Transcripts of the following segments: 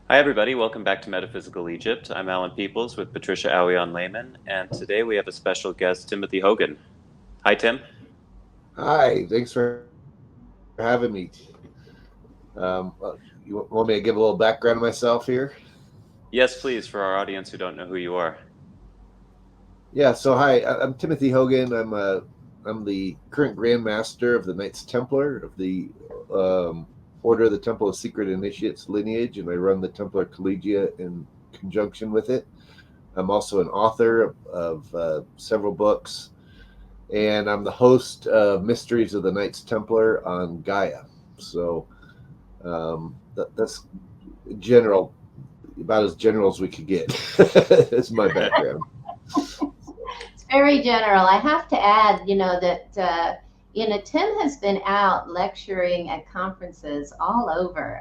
Hi, everybody. Welcome back to Metaphysical Egypt. I'm Alan Peoples with Patricia Awion Lehman, and today we have a special guest, Timothy Hogan. Hi, Tim. Hi, thanks for having me. You want me to give a little background of myself here? Yes, please, for our audience who don't know who you are. Yeah. So hi, I'm Timothy Hogan. I'm the current Grand Master of the Knights Templar of the um, Order of the Temple of Secret Initiates Lineage, and I run the Templar Collegiate in conjunction with it. I'm also an author of several books, and I'm the host of Mysteries of the Knights Templar on Gaia. So that's general, about as general as we could get. Is my background. It's very general. I have to add, that Tim has been out lecturing at conferences all over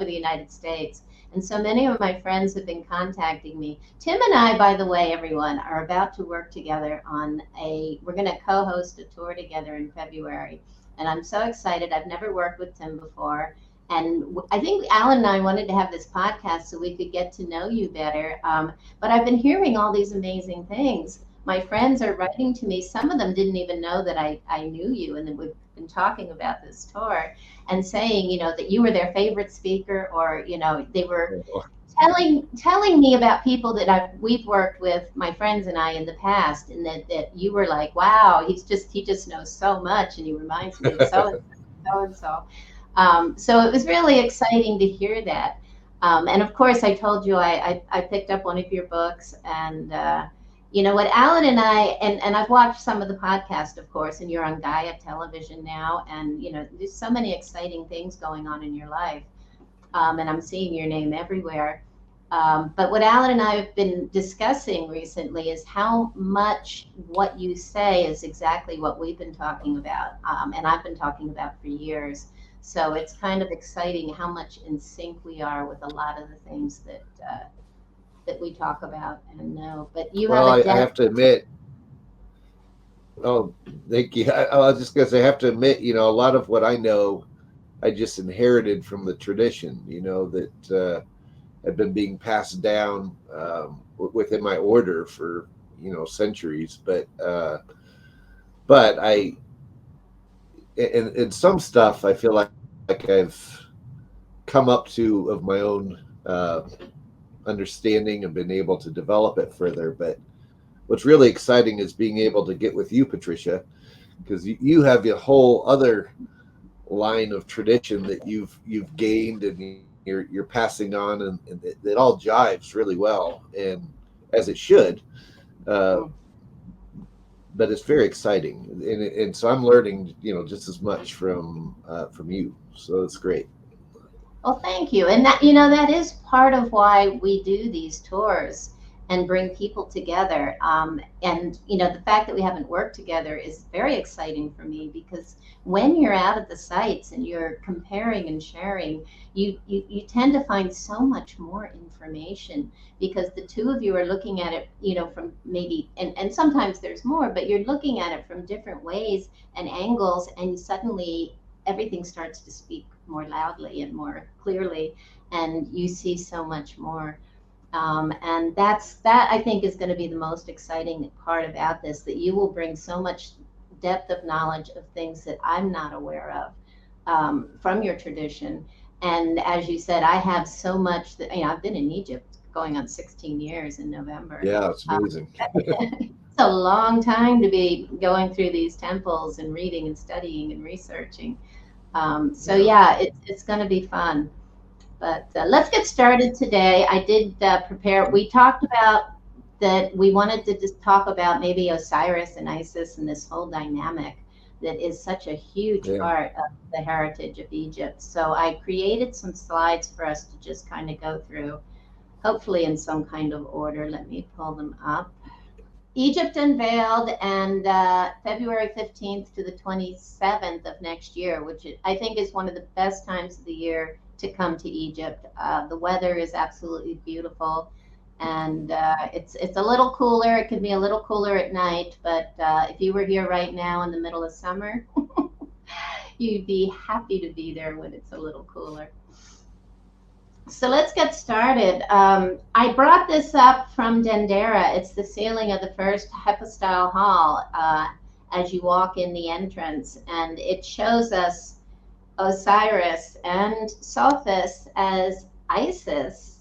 the United States, and so many of my friends have been contacting me. Tim and I, by the way, everyone, are about to work together on We're going to co-host a tour together in February, and I'm so excited. I've never worked with Tim before. And I think Alan and I wanted to have this podcast so we could get to know you better. But I've been hearing all these amazing things. My friends are writing to me. Some of them didn't even know that I knew you and that we've been talking about this tour and saying, that you were their favorite speaker, or, they were telling me about people that we've worked with, my friends and I, in the past, and that you were like, wow, he just knows so much, and he reminds me of so and so. So it was really exciting to hear that. And of course, I told you I picked up one of your books, and what Alan and and I've watched some of the podcast, of course, and you're on Gaia television now, and there's so many exciting things going on in your life, and I'm seeing your name everywhere. But what Alan and I have been discussing recently is how much what you say is exactly what we've been talking about, and I've been talking about for years. So it's kind of exciting how much in sync we are with a lot of the things that we talk about and know. But you have Well, a I depth. have to admit. Oh, thank you. I was just gonna say, I have to admit, a lot of what I know, I just inherited from the tradition. That had been being passed down within my order for centuries. But in some stuff, I feel like I've come up to of my own understanding and been able to develop it further. But what's really exciting is being able to get with you, Patricia, because you have a whole other line of tradition that you've gained and you're passing on, and it all jives really well, and as it should. Uh, but it's very exciting, and so I'm learning, just as much from you. So it's great. Well, thank you. And that is part of why we do these tours and bring people together. And the fact that we haven't worked together is very exciting for me, because when you're out at the sites and you're comparing and sharing, you tend to find so much more information, because the two of you are looking at it, from maybe, and sometimes there's more, but you're looking at it from different ways and angles, and suddenly everything starts to speak more loudly and more clearly, and you see so much more. And that I think is going to be the most exciting part about this, that you will bring so much depth of knowledge of things that I'm not aware of, from your tradition. And as you said, I have so much that, I've been in Egypt going on 16 years in November. Yeah, it's Um, amazing. it's a long time to be going through these temples and reading and studying and researching. So Yeah. yeah, it's going to be fun. But let's get started today. I did prepare. We talked about that we wanted to just talk about maybe Osiris and Isis and this whole dynamic that is such a huge Yeah. part of the heritage of Egypt. So I created some slides for us to just kind of go through, hopefully in some kind of order. Let me pull them up. Egypt Unveiled, and February 15th to the 27th of next year, which I think is one of the best times of the year to come to Egypt. The weather is absolutely beautiful, and it's a little cooler. It can be a little cooler at night, but if you were here right now in the middle of summer, you'd be happy to be there when it's a little cooler. So let's get started. I brought this up from Dendera. It's the ceiling of the first hypostyle hall as you walk in the entrance, and it shows us Osiris and Sophis as Isis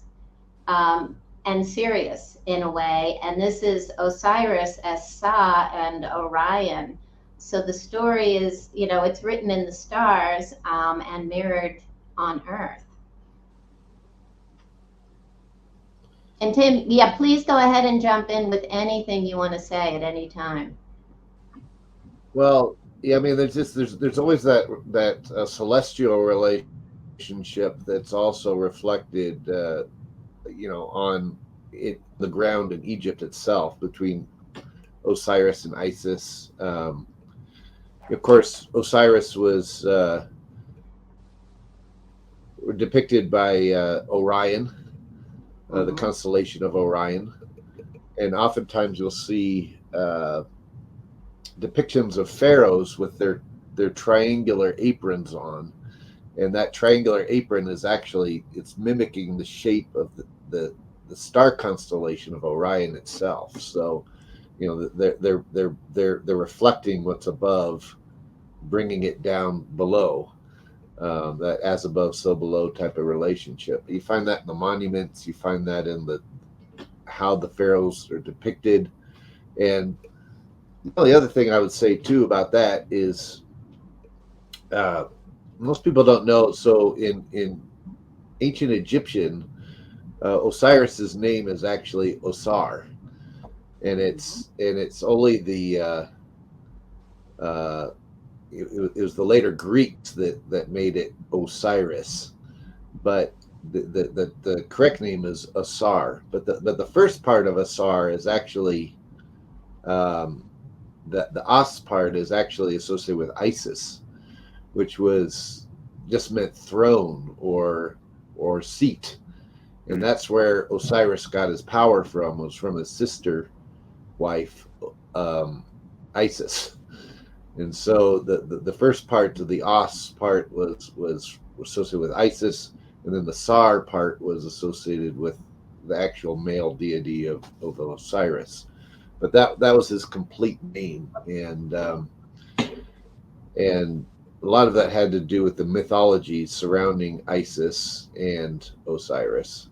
and Sirius in a way, and this is Osiris as Sa and Orion. So the story is, it's written in the stars and mirrored on Earth. And Tim, yeah, please go ahead and jump in with anything you want to say at any time. Well, yeah, I mean, there's always that celestial relationship that's also reflected, on the ground in Egypt itself between Osiris and Isis. Of course, Osiris was depicted by Orion, the constellation of Orion, and oftentimes you'll see depictions of pharaohs with their triangular aprons on, and that triangular apron is it's mimicking the shape of the star constellation of Orion itself. So, they're reflecting what's above, bringing it down below. That as above, so below type of relationship. You find that in the monuments. You find that in how the pharaohs are depicted. And the other thing I would say too about that is most people don't know. So in ancient Egyptian, Osiris's name is actually Osar, and it's only it was the later Greeks that made it Osiris, but the correct name is Asar. But the first part of Asar is actually the As part is actually associated with Isis, which just meant throne or seat, and that's where Osiris got his power from. Was from his sister wife Isis. And so the first part of the Os part was associated with Isis, and then the Sar part was associated with the actual male deity of Osiris. But that was his complete name, and a lot of that had to do with the mythology surrounding Isis and Osiris.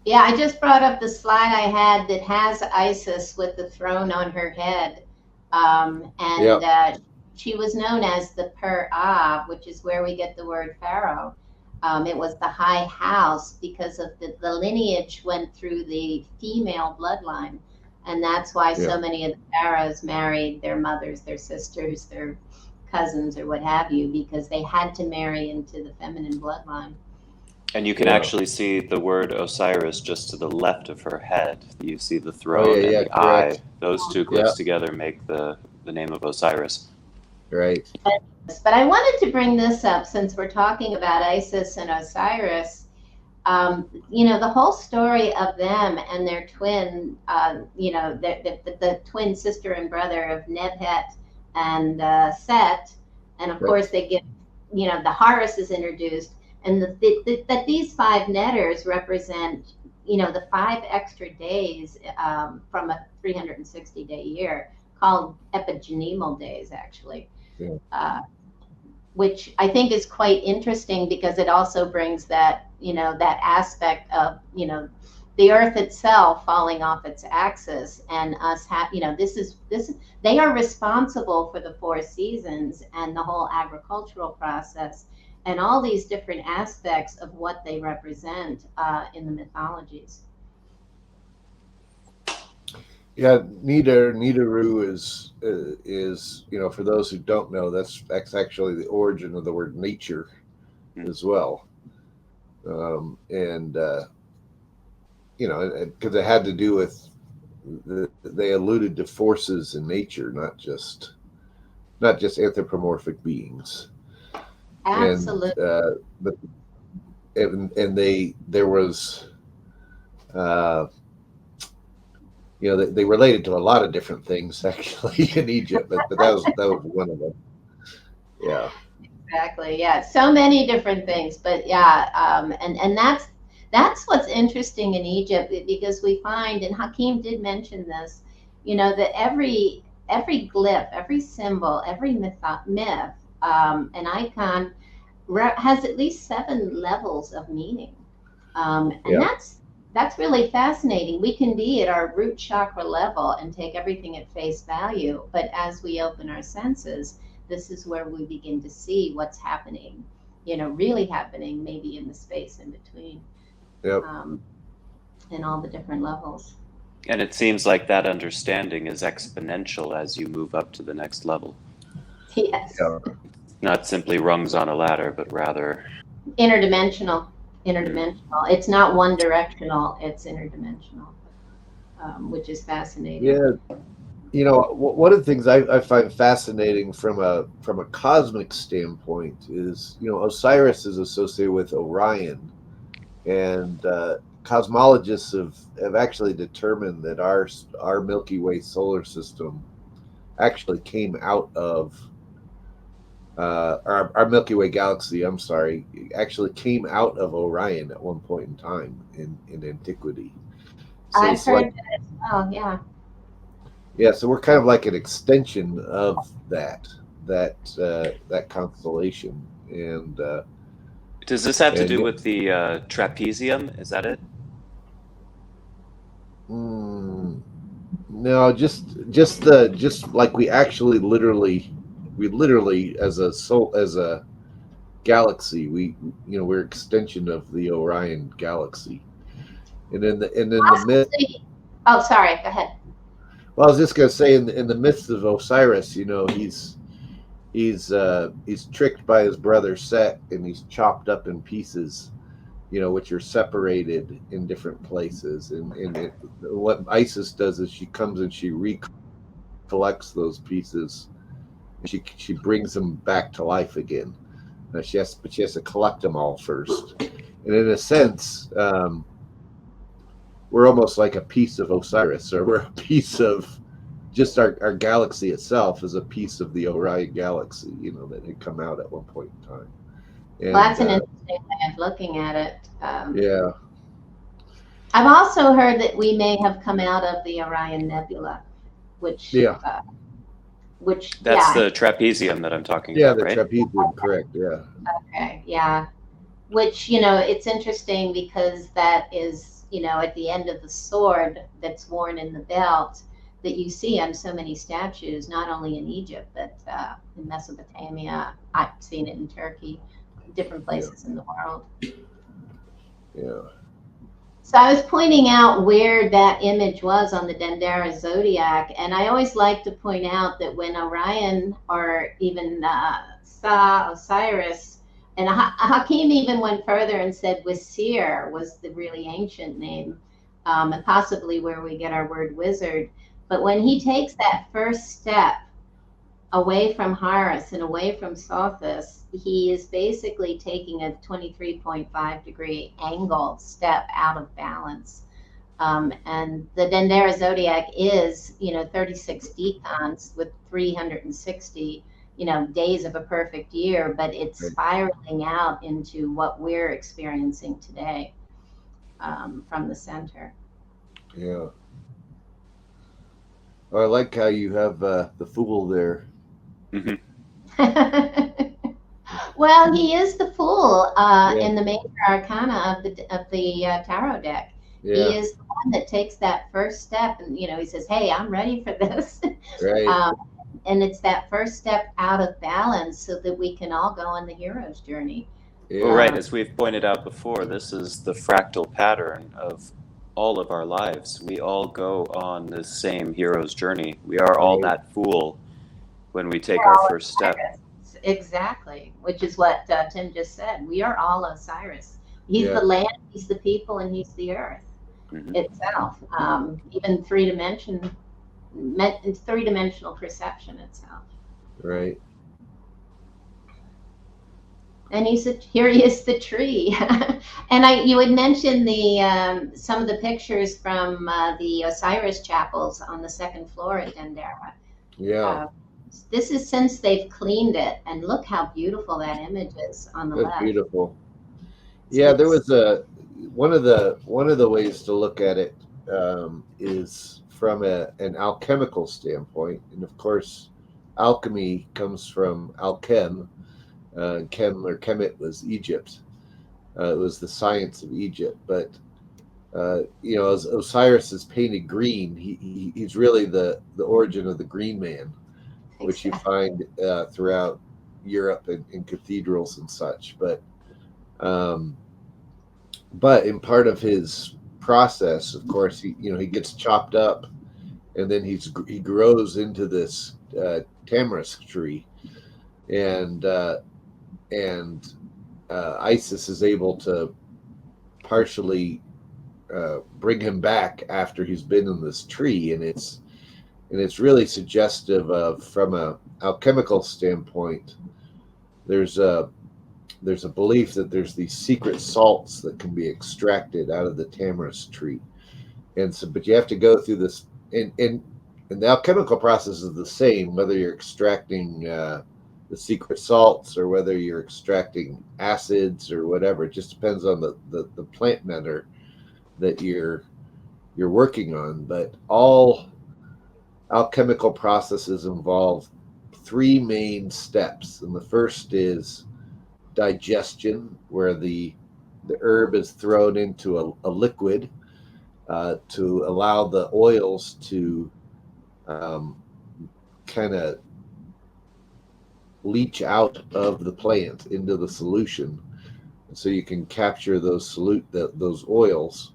Yeah, I just brought up the slide I had that has Isis with the throne on her head. She was known as the Per-Ah, which is where we get the word pharaoh. It was the high house because of the lineage went through the female bloodline. And that's why so many of the pharaohs married their mothers, their sisters, their cousins, or what have you, because they had to marry into the feminine bloodline. And you can actually see the word Osiris just to the left of her head. You see the throne and the eye. Those two glyphs together make the name of Osiris. Right. But I wanted to bring this up since we're talking about Isis and Osiris. The whole story of them and their twin, the twin sister and brother of Nebhet and Set. And of course they get, the Horus is introduced. And that these 5 netters represent, the 5 extra days from a 360-day year, called epigenemal days, actually, which I think is quite interesting because it also brings that, that aspect of, the Earth itself falling off its axis, and us they are responsible for the 4 seasons and the whole agricultural process, and all these different aspects of what they represent in the mythologies. Yeah, Nidaru is for those who don't know, that's actually the origin of the word nature as well, because it had to do with they alluded to forces in nature, not just anthropomorphic beings. Absolutely. There was they related to a lot of different things actually in Egypt, but that was one of them. Yeah. Exactly. Yeah. So many different things, but yeah, and that's what's interesting in Egypt because we find, and Hakeem did mention this, that every glyph, every symbol, every myth, an icon has at least 7 levels of meaning, and that's really fascinating. We can be at our root chakra level and take everything at face value, but as we open our senses, this is where we begin to see what's happening, really happening, maybe in the space in between, in all the different levels. And it seems like that understanding is exponential as you move up to the next level. Yes. Yeah. Not simply rungs on a ladder, but rather Interdimensional. It's not one directional, it's interdimensional, which is fascinating. Yeah. One of the things I find fascinating from a cosmic standpoint is, Osiris is associated with Orion, and cosmologists have actually determined that our Milky Way solar system actually came out of our Milky Way galaxy, actually came out of Orion at one point in time in antiquity. So I've heard that as well, yeah. Yeah, so we're kind of like an extension of that constellation. And does this have to do with the trapezium? Is that it? No, just like we actually literally as a galaxy, we're extension of the Orion galaxy. And then the myth. Oh, sorry, go ahead. Well, I was just going to say, in the myths of Osiris, he's tricked by his brother Set, and he's chopped up in pieces, which are separated in different places. And what Isis does is she comes and she recollects those pieces. She brings them back to life again. She has to collect them all first. And in a sense, we're almost like a piece of Osiris, or we're a piece of just our galaxy itself is a piece of the Orion galaxy, that had come out at one point in time. And, well, that's an interesting way of looking at it. Yeah. I've also heard that we may have come out of the Orion Nebula, which that's the trapezium that I'm talking about, right? Yeah, the trapezium, correct, yeah. Okay, yeah. Which, it's interesting because that is, at the end of the sword that's worn in the belt that you see on so many statues, not only in Egypt, but in Mesopotamia. I've seen it in Turkey, different places in the world. Yeah. So I was pointing out where that image was on the Dendera zodiac, and I always like to point out that when Orion, or even Osiris, and Hakeem even went further and said Wasir was the really ancient name, and possibly where we get our word wizard. But when he takes that first step away from Horus and away from Sophis, he is basically taking a 23.5 degree angle step out of balance. And the Dendera zodiac is, 36 decans with 360, days of a perfect year, but it's spiraling out into what we're experiencing today from the center. Yeah. Well, I like how you have the Fool there. Mm-hmm. Well, he is the Fool in the major arcana of the tarot deck. Yeah. He is the one that takes that first step, and he says, "Hey, I'm ready for this." Right. And it's that first step out of balance so that we can all go on the hero's journey. Yeah. Well, right, as we've pointed out before, this is the fractal pattern of all of our lives. We all go on the same hero's journey. We are all that fool when we take our first step. Exactly, which is what Tim just said. We are all Osiris. He's the land, he's the people, and he's the earth itself. Even three-dimensional perception itself. Right. And here he is, the tree. And you had mentioned some of the pictures from the Osiris chapels on the second floor at Dendera. Yeah. This is since they've cleaned it, and look how beautiful that image is on the That's left. beautiful. Yeah, there was one of the ways to look at it is from an alchemical standpoint, and of course, alchemy comes from Al-Khem. Khem or Khemit was Egypt. It was the science of Egypt, but as Osiris is painted green, he's really the origin of the Green Man, which you find throughout Europe in cathedrals and such. But in part of his process, of course, he gets chopped up, and then he grows into this tamarisk tree, and Isis is able to partially bring him back after he's been in this tree, and it's really suggestive of, from a alchemical standpoint, there's a belief that there's these secret salts that can be extracted out of the tamarisk tree, but you have to go through this, and the alchemical process is the same whether you're extracting the secret salts or whether you're extracting acids or whatever. It just depends on the plant matter that you're working on. But all alchemical processes involve three main steps, and the first is digestion, where the herb is thrown into a liquid to allow the oils to kind of leach out of the plant into the solution, so you can capture those oils.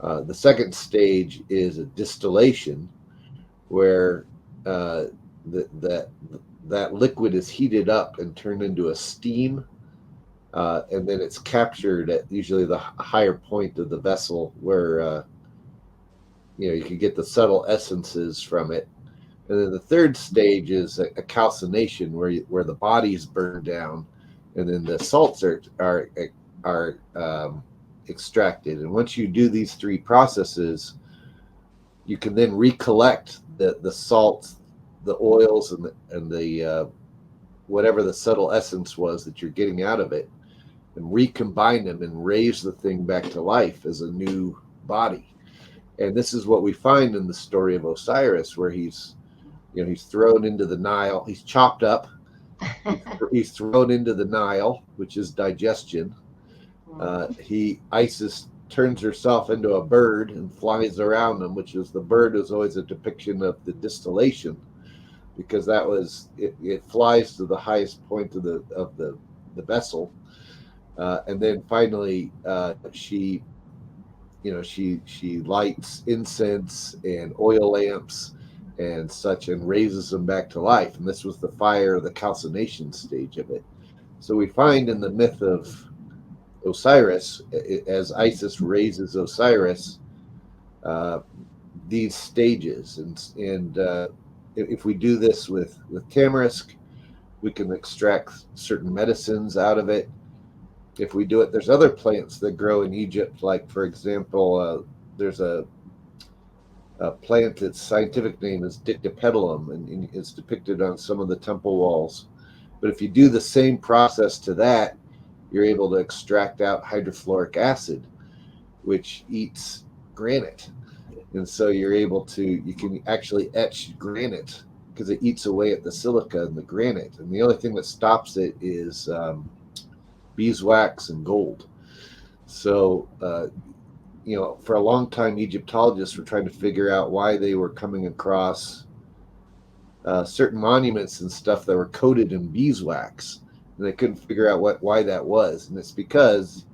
The second stage is a distillation, where that liquid is heated up and turned into a steam, and then it's captured at usually the higher point of the vessel, where you can get the subtle essences from it. And then the third stage is a calcination, where the bodies burn down, and then the salts are extracted. And once you do these three processes, you can then recollect the salts, the oils, and the whatever the subtle essence was that you're getting out of it, and recombine them and raise the thing back to life as a new body. And this is what we find in the story of Osiris, where he's thrown into the Nile. He's chopped up. He's thrown into the Nile, which is digestion. Isis turns herself into a bird and flies around him, which is, the bird is always a depiction of the distillation, because that was it flies to the highest point of the vessel, and then finally she lights incense and oil lamps and such, and raises them back to life. And this was the fire, the calcination stage of it. So we find in the myth of Osiris, as Isis raises Osiris, these stages, and if we do this with tamarisk, we can extract certain medicines out of it. If we do it, there's other plants that grow in Egypt, like, for example, there's a plant, its scientific name is Dictypetalum, and it's depicted on some of the temple walls. But if you do the same process to that, you're able to extract out hydrofluoric acid, which eats granite. And so you can actually etch granite, because it eats away at the silica in the granite. And the only thing that stops it is beeswax and gold. So, for a long time, Egyptologists were trying to figure out why they were coming across certain monuments and stuff that were coated in beeswax, and they couldn't figure out why that was. And it's because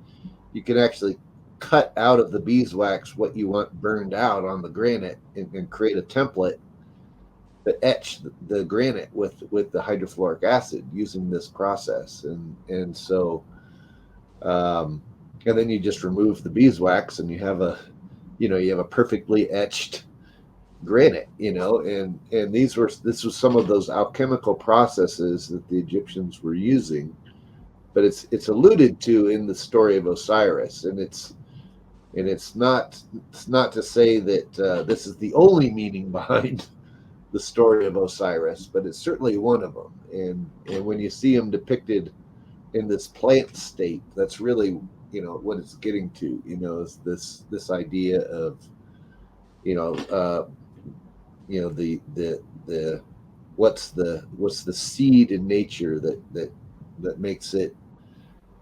you can actually cut out of the beeswax what you want burned out on the granite, and create a template that etch the granite with the hydrofluoric acid using this process. And so and then you just remove the beeswax, and you have a perfectly etched granite, and this was some of those alchemical processes that the Egyptians were using. But it's alluded to in the story of Osiris, and it's not to say that this is the only meaning behind the story of Osiris, but it's certainly one of them. And when you see him depicted in this plant state, that's really, you know, what it's getting to. You know, is this idea of, the what's the seed in nature that makes it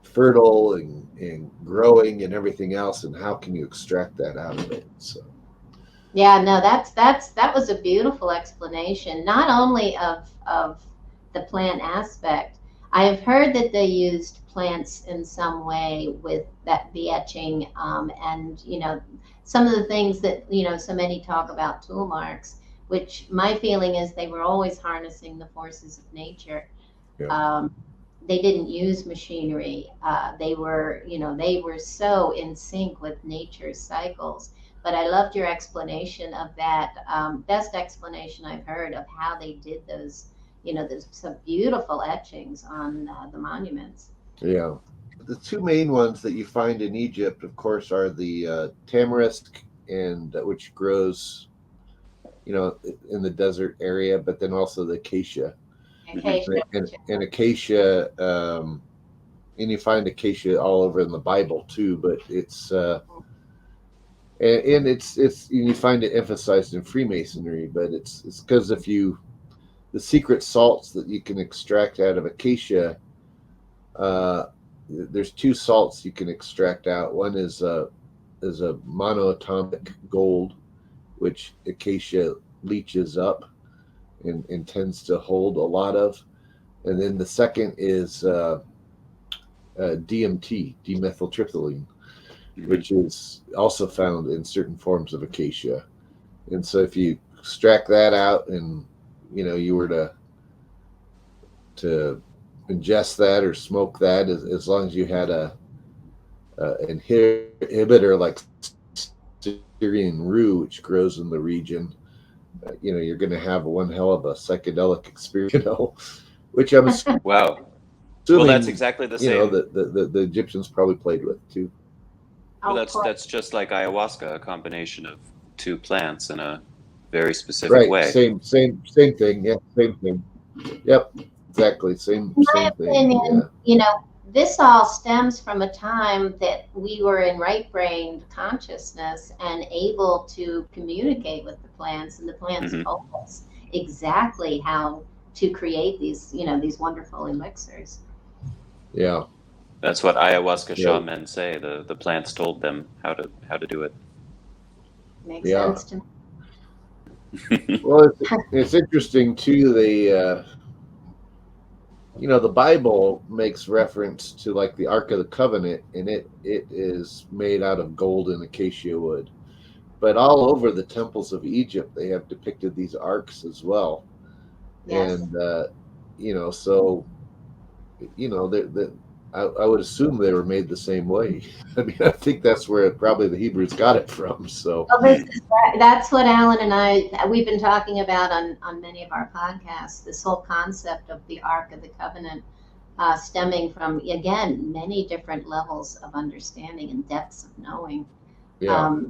fertile and growing and everything else, and how can you extract that out of it? So yeah, no, that was a beautiful explanation, not only of the plant aspect. I have heard that they used plants in some way with the etching, and some of the things that so many talk about tool marks, which my feeling is they were always harnessing the forces of nature. yeah. They didn't use machinery. They were so in sync with nature's cycles. But I loved your explanation of that. Best explanation I've heard of how they did those, those some beautiful etchings on the monuments. Yeah. The two main ones that you find in Egypt, of course, are the tamarisk, and which grows, in the desert area, but then also the acacia. Acacia. And acacia, and you find acacia all over in the Bible too, but it's and you find it emphasized in Freemasonry, but it's because the secret salts that you can extract out of acacia, there's two salts you can extract out. One is a monoatomic gold, which acacia leaches up and tends to hold a lot of. And then the second is DMT, dimethyltryptamine, which is also found in certain forms of acacia. And so if you extract that out and you were to ingest that or smoke that, as long as you had an inhibitor like Osirion rue, which grows in the region, you're going to have one hell of a psychedelic experience, which I'm assuming, Wow. Well, that's exactly the same. The Egyptians probably played with too. Well, that's just like ayahuasca, a combination of two plants in a very specific way. Same thing. Yeah, same thing. Yep, exactly. Same opinion, thing. Yeah. This all stems from a time that we were in right-brained consciousness and able to communicate with the plants, and the plants told us exactly how to create these, these wonderful elixirs. Yeah. That's what ayahuasca shamans say. The plants told them how to do it. Makes sense to me. Well, it's interesting too. The Bible makes reference to like the Ark of the Covenant, and it is made out of gold and acacia wood. But all over the temples of Egypt, they have depicted these arks as well. Yes. And so I would assume they were made the same way. I mean, I think that's where probably the Hebrews got it from. So that's what Allan and we've been talking about on many of our podcasts. This whole concept of the Ark of the Covenant, stemming from, again, many different levels of understanding and depths of knowing. Yeah.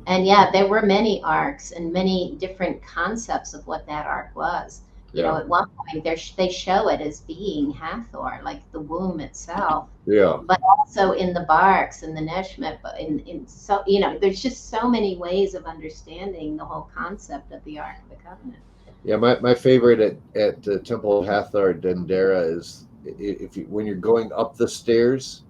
And there were many arcs and many different concepts of what that ark was. At one point they show it as being Hathor, like the womb itself. Yeah. But also in the barks and the Neshmet, so there's just so many ways of understanding the whole concept of the Ark of the Covenant. Yeah, my favorite at the Temple of Hathor, Dendera, is when you're going up the stairs,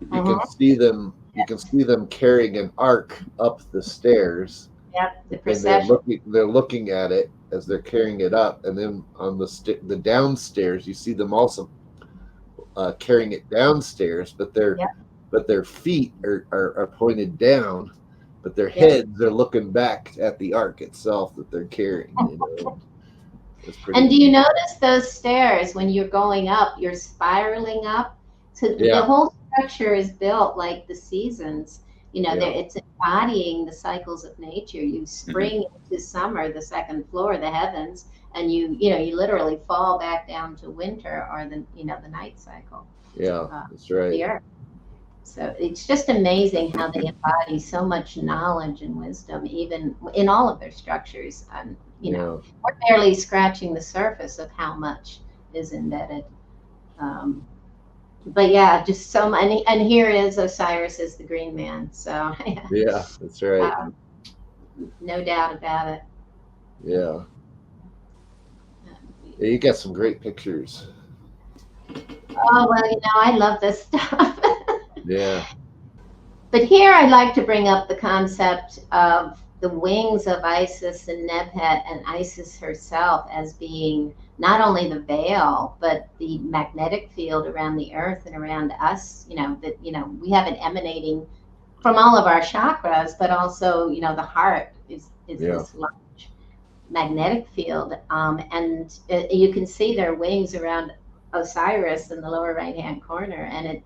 you can see them. You can see them carrying an ark up the stairs. Yep, the procession. And they're looking at it as they're carrying it up, and then on the downstairs, you see them also carrying it downstairs, but their feet are pointed down, but their heads are looking back at the ark itself that they're carrying. And do you notice those stairs when you're going up? You're spiraling up. So the whole structure is built like the seasons. It's embodying the cycles of nature. You spring into summer, the second floor, the heavens, and you literally fall back down to winter, or the night cycle. Yeah, that's right. The earth. So it's just amazing how they embody so much knowledge and wisdom, even in all of their structures. We're barely scratching the surface of how much is embedded. But yeah, just so many. And here is Osiris as the green man. So yeah, that's right. No doubt about it. Yeah. Yeah, you got some great pictures. Oh, well, I love this stuff. Yeah. But here I'd like to bring up the concept of the wings of Isis and Nebhet and Isis herself as being not only the veil, but the magnetic field around the earth and around us, that, we have it emanating from all of our chakras, but also, the heart is this large magnetic field. And you can see their wings around Osiris in the lower right-hand corner. And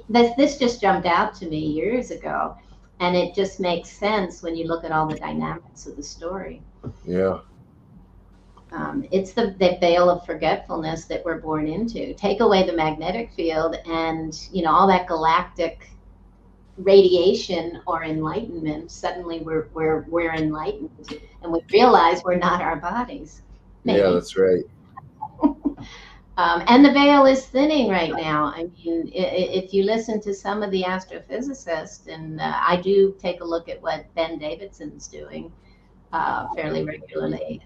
this just jumped out to me years ago. And it just makes sense when you look at all the dynamics of the story. Yeah. It's the veil of forgetfulness that we're born into. Take away the magnetic field and, all that galactic radiation or enlightenment, suddenly we're enlightened and we realize we're not our bodies. Maybe. Yeah, that's right. And the veil is thinning right now. I mean, if you listen to some of the astrophysicists, and I do take a look at what Ben Davidson's doing fairly regularly,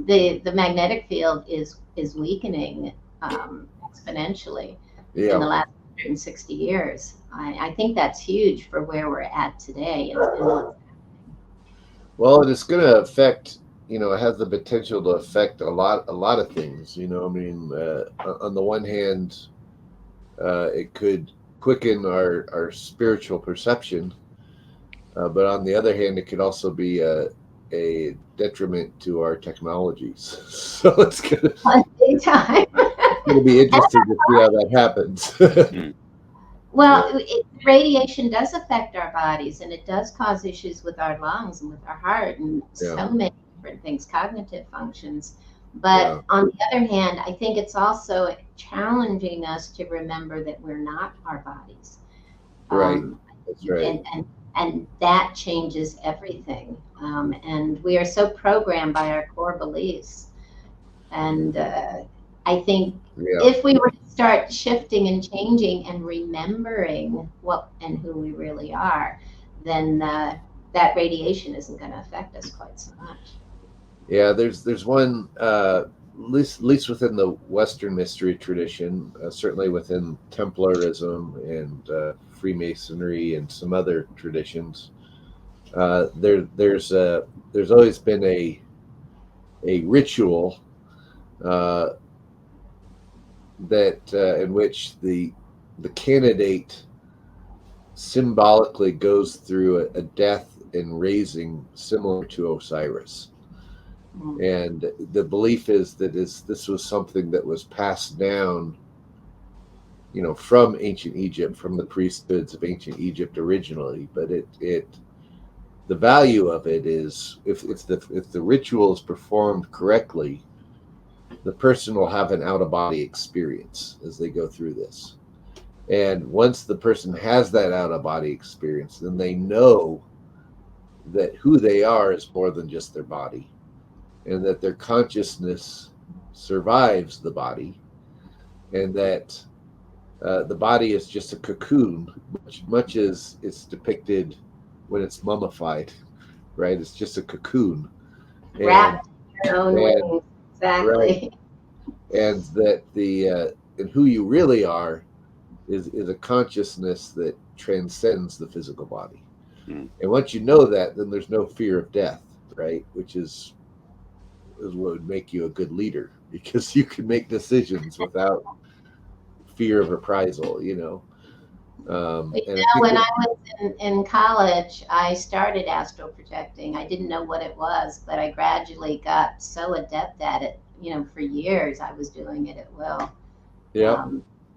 the magnetic field is weakening exponentially in the last 160 years. I think that's huge for where we're at today. And what's happening. Well, and it's going to affect. It has the potential to affect a lot of things. I mean, on the one hand, it could quicken our spiritual perception, but on the other hand, it could also be a detriment to our technologies. So it's going to be interesting to see how that happens. Well, radiation does affect our bodies, and it does cause issues with our lungs and with our heart and so many different things, cognitive functions. But on the other hand, I think it's also challenging us to remember that we're not our bodies. Right. That's right. And that changes everything. And we are so programmed by our core beliefs. And I think if we were to start shifting and changing and remembering what and who we really are, then that radiation isn't going to affect us quite so much. Yeah, there's one, at least within the Western mystery tradition, certainly within Templarism and Freemasonry and some other traditions. There's always been a ritual that in which the candidate symbolically goes through a death and raising similar to Osiris. And the belief is that this was something that was passed down, from ancient Egypt, from the priesthoods of ancient Egypt originally. But the value of it is if the ritual is performed correctly, the person will have an out-of-body experience as they go through this. And once the person has that out-of-body experience, then they know that who they are is more than just their body, and that their consciousness survives the body, and that the body is just a cocoon, much as it's depicted when it's mummified, right? It's just a cocoon. Wrapped in your own wings. Exactly. Right. And that and who you really are is a consciousness that transcends the physical body. And once you know that, then there's no fear of death, right? Which is what would make you a good leader, because you can make decisions without fear of reprisal, when I was in college, I started astral projecting. I didn't know what it was, but I gradually got so adept at it. For years I was doing it at will. Yeah.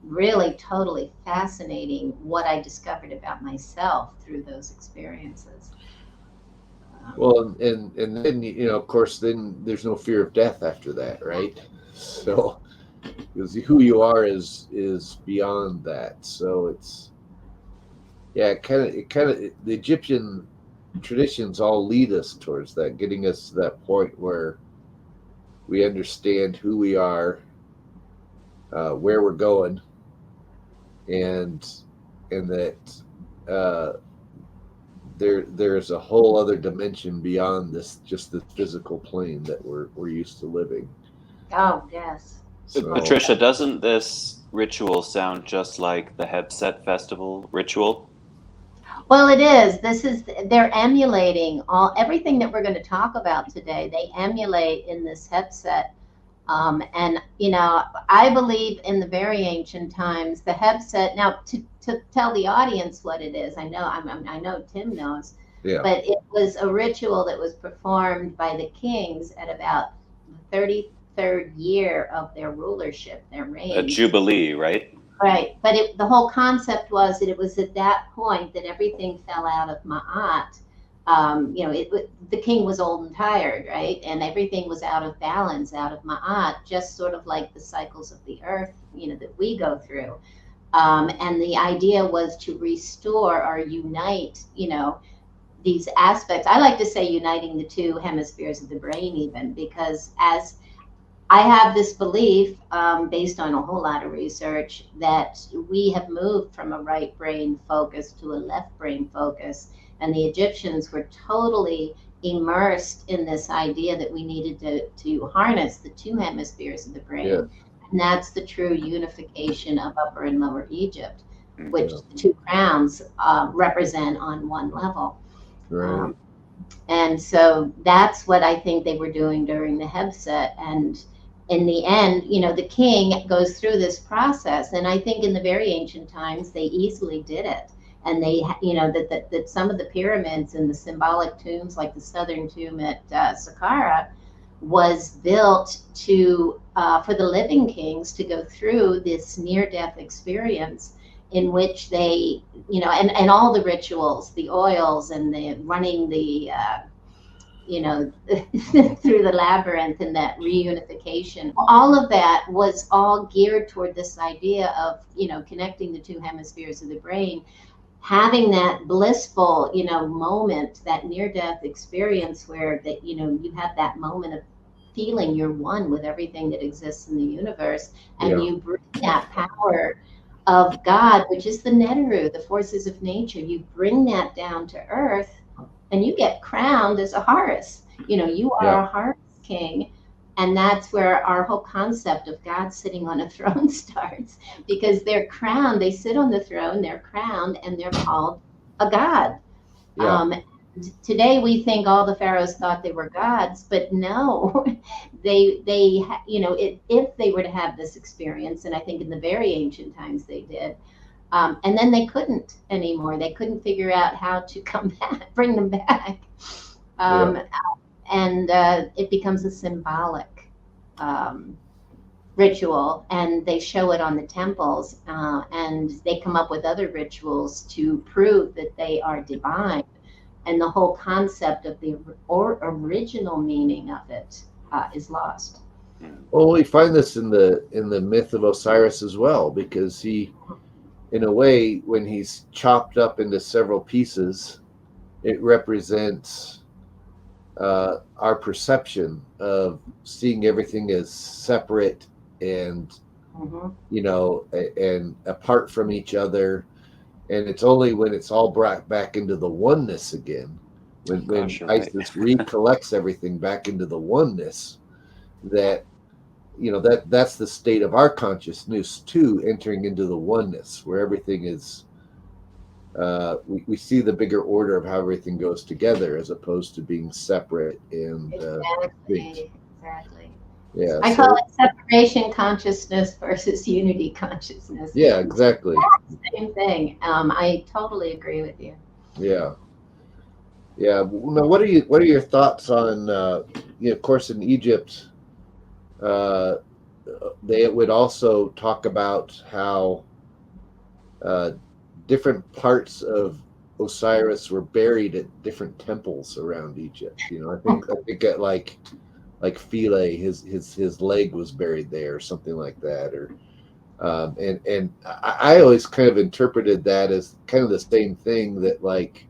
Really totally fascinating what I discovered about myself through those experiences. Well, and then, of course, then there's no fear of death after that, right? So because who you are is beyond that. So it's it kind of the Egyptian traditions all lead us towards that, getting us to that point where we understand who we are, where we're going, and that there's a whole other dimension beyond this, just the physical plane that we're used to living. Oh, yes. So, Patricia, doesn't this ritual sound just like the Hebset festival ritual? Well, it is. They're emulating everything that we're going to talk about today. They emulate in this Hebset. And, I believe in the very ancient times, the Hebset, now to tell the audience what it is, I know Tim knows, yeah. but it was a ritual that was performed by the kings at about the 33rd year of their rulership, their reign. A jubilee, right? Right. But the whole concept was that it was at that point that everything fell out of Ma'at. The king was old and tired, right? And everything was out of balance, out of Ma'at, just sort of like the cycles of the earth, that we go through. And the idea was to restore or unite, these aspects. I like to say uniting the two hemispheres of the brain even, because as I have this belief, based on a whole lot of research, that we have moved from a right brain focus to a left brain focus. And the Egyptians were totally immersed in this idea that we needed to harness the two hemispheres of the brain. Yeah. And that's the true unification of Upper and Lower Egypt, which the two crowns represent on one level. Right. And so that's what I think they were doing during the Hebset. And in the end, the king goes through this process. And I think in the very ancient times, they easily did it. And they, that some of the pyramids and the symbolic tombs, like the southern tomb at Saqqara, was built for the living kings to go through this near-death experience in which they, and all the rituals, the oils and the running the, through the labyrinth and that reunification, all of that was all geared toward this idea of, connecting the two hemispheres of the brain, having that blissful, moment, that near-death experience where that, you have that moment of feeling you're one with everything that exists in the universe, and you bring that power of God, which is the Neteru, the forces of nature. You bring that down to earth, and you get crowned as a Horus. You are a Horus king. And that's where our whole concept of God sitting on a throne starts, because they're crowned, they sit on the throne, they're crowned, and they're called a god. Yeah. Today we think all the pharaohs thought they were gods, but no, they if they were to have this experience, and I think in the very ancient times they did, and then they couldn't anymore. They couldn't figure out how to come back, bring them back. And it becomes a symbolic ritual, and they show it on the temples, and they come up with other rituals to prove that they are divine, and the whole concept of the original meaning of it is lost. Well, we find this in the myth of Osiris as well, because he, in a way, when he's chopped up into several pieces, it represents our perception of seeing everything as separate and and apart from each other, and it's only when it's all brought back into the oneness again, when Isis recollects everything back into the oneness, that that's the state of our consciousness too, entering into the oneness where everything is. We see the bigger order of how everything goes together, as opposed to being separate and Exactly. Yeah, I call it separation consciousness versus unity consciousness. Yeah, exactly. Same thing. I totally agree with you. Yeah. Now, what are your thoughts on? Of course, in Egypt, they would also talk about how different parts of Osiris were buried at different temples around Egypt. I think at like like Philae, his leg was buried there, or something like that, or and I always kind of interpreted that as kind of the same thing, that like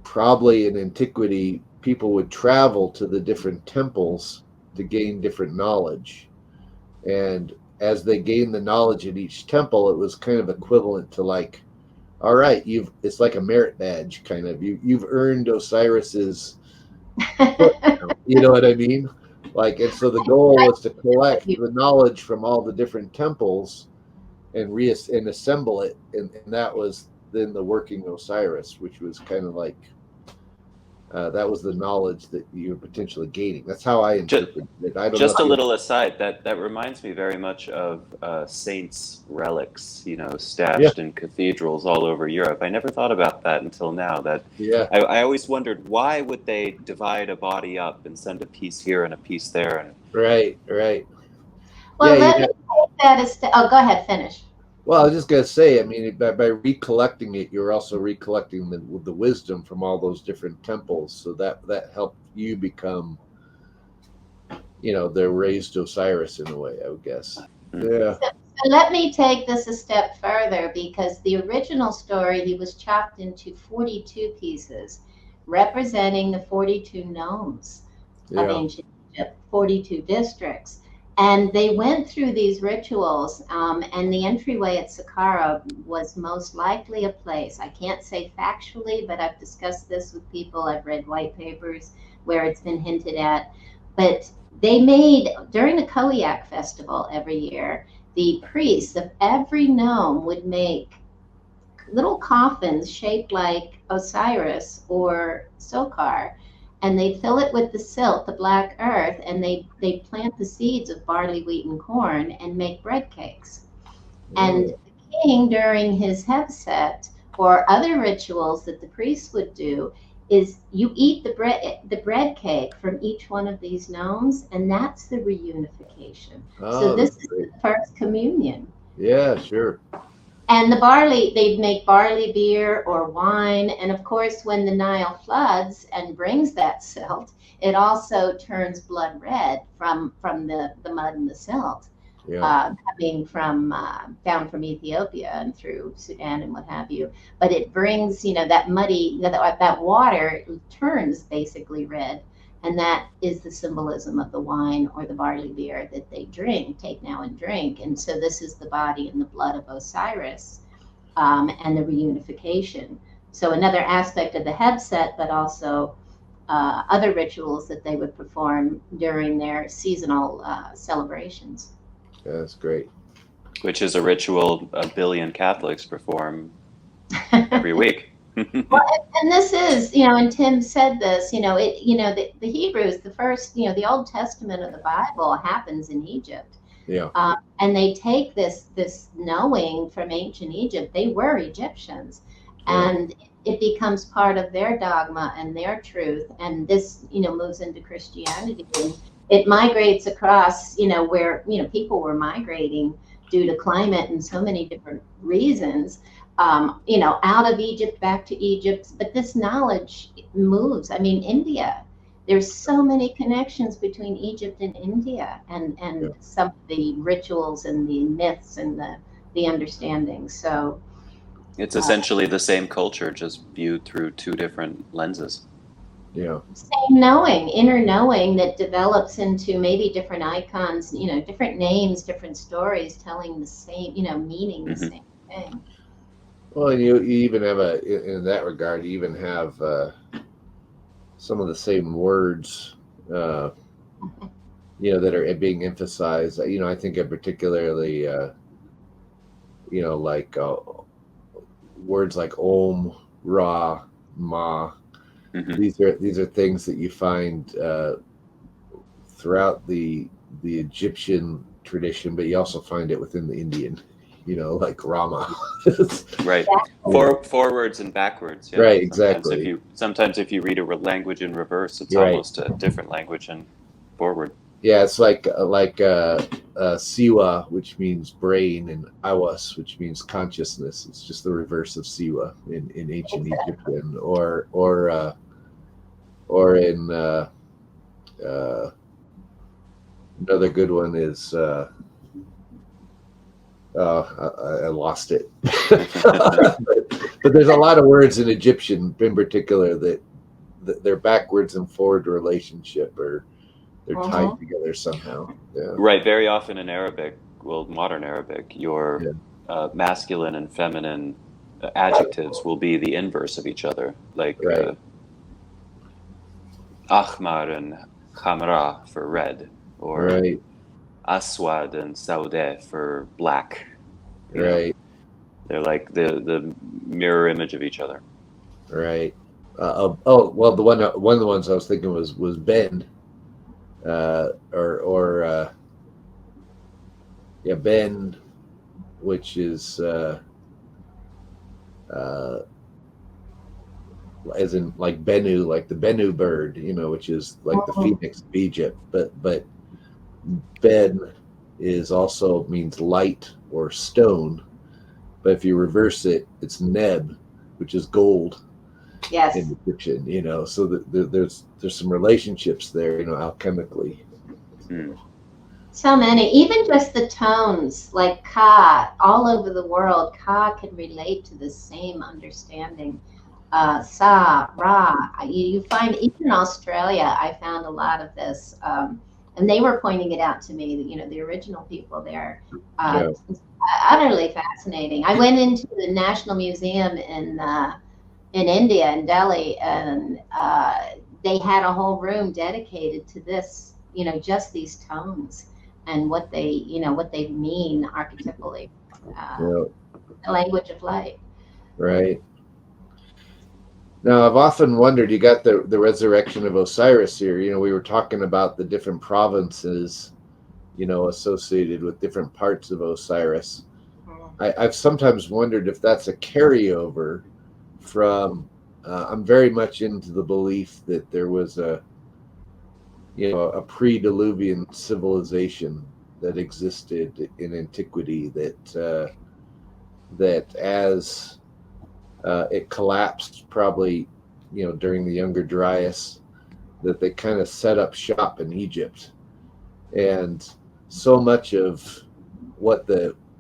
probably in antiquity people would travel to the different temples to gain different knowledge, and as they gained the knowledge in each temple, it was kind of equivalent to like, all right, it's like a merit badge kind of, you've earned Osiris's you know what I mean? Like, and so the goal was to collect the knowledge from all the different temples and and assemble it, and that was then the working Osiris, which was kind of like that was the knowledge that you're potentially gaining. That's how I interpret it. I don't just know a little aside, that reminds me very much of saints' relics, you know, stashed in cathedrals all over Europe. I never thought about that until now. I always wondered, why would they divide a body up and send a piece here and a piece there? And right. Well, let me take that as go ahead, finish. Well, I was just gonna say, I mean, by recollecting it, you're also recollecting the wisdom from all those different temples, so that helped you become, you know, the raised Osiris in a way, I would guess. Yeah. So let me take this a step further, because the original story, he was chopped into 42 pieces, representing the 42 nomes of ancient Egypt, 42 districts. And they went through these rituals, and the entryway at Saqqara was most likely a place. I can't say factually, but I've discussed this with people. I've read white papers where it's been hinted at. But they made, during the Koyak festival every year, the priests of every nome would make little coffins shaped like Osiris or Sokar, and they fill it with the silt, the black earth, and they plant the seeds of barley, wheat, and corn and make bread cakes. And the king, during his Hevset or other rituals that the priests would do, is you eat the bread cake from each one of these gnomes, and that's the reunification. So this is the first communion. Yeah, sure. And the barley, they'd make barley beer or wine. And of course, when the Nile floods and brings that silt, it also turns blood red from the mud and the silt, coming from down from Ethiopia and through Sudan and what have you. But it brings, you know, that muddy, that water turns basically red. And that is the symbolism of the wine or the barley beer that they take now and drink. And so this is the body and the blood of Osiris, and the reunification. So another aspect of the Hebset, but also other rituals that they would perform during their seasonal celebrations. Yeah, that's great. Which is a ritual 1 billion Catholics perform every week. Well, and this is, you know, and Tim said this, you know, the Hebrews, the first, you know, the Old Testament of the Bible happens in Egypt. Yeah. And they take this knowing from ancient Egypt. They were Egyptians, and it becomes part of their dogma and their truth. And this, you know, moves into Christianity, and it migrates across, you know, where, you know, people were migrating due to climate and so many different reasons. You know, out of Egypt, back to Egypt, but this knowledge moves. I mean, India, there's so many connections between Egypt and India, and some of the rituals and the myths and the understanding. So it's essentially the same culture, just viewed through two different lenses. Yeah. Same knowing, inner knowing that develops into maybe different icons, you know, different names, different stories telling the same, you know, meaning the same thing. Well, and you even have in that regard, you even have some of the same words, you know, that are being emphasized. You know, I think of particularly, you know, like words like Om, Ra, Ma. Mm-hmm. These are things that you find throughout the Egyptian tradition, but you also find it within the Indian. You know, like Rama. Right. Forwards and backwards. Yeah. Right, exactly. Sometimes if you read a language in reverse, it's almost a different language and forward. Yeah, it's like Siwa, which means brain, and Awas, which means consciousness. It's just the reverse of Siwa in ancient Egyptian, or in Another good one is I lost it. but there's a lot of words in Egyptian, in particular, that they're backwards and forward relationship, or they're tied together somehow. Yeah. Right. Very often in Arabic, well, modern Arabic, your masculine and feminine adjectives will be the inverse of each other, like ahmar and khamra for red, or aswad and saudeh for black. Right. They're like the mirror image of each other. Right. Well, one of the ones I was thinking was Ben, Ben, which is as in like Bennu, like the Bennu bird, which is like the phoenix of Egypt. But Ben is also means light or stone. But if you reverse it, it's Neb, which is gold. Yes. In Egyptian, so there's some relationships there, alchemically. So many, even just the tones, like Ka, all over the world, Ka can relate to the same understanding. Sa, Ra, you find, even in Australia, I found a lot of this, and they were pointing it out to me, the original people there. Utterly fascinating. I went into the National Museum in India, in Delhi, and they had a whole room dedicated to this, just these tones and what they mean archetypally. The language of light. Right. Now, I've often wondered, you got the resurrection of Osiris here. We were talking about the different provinces, associated with different parts of Osiris. I've sometimes wondered if that's a carryover from, I'm very much into the belief that there was a pre-Diluvian civilization that existed in antiquity, that as it collapsed, probably, during the Younger Dryas, that they kind of set up shop in Egypt. And so much of what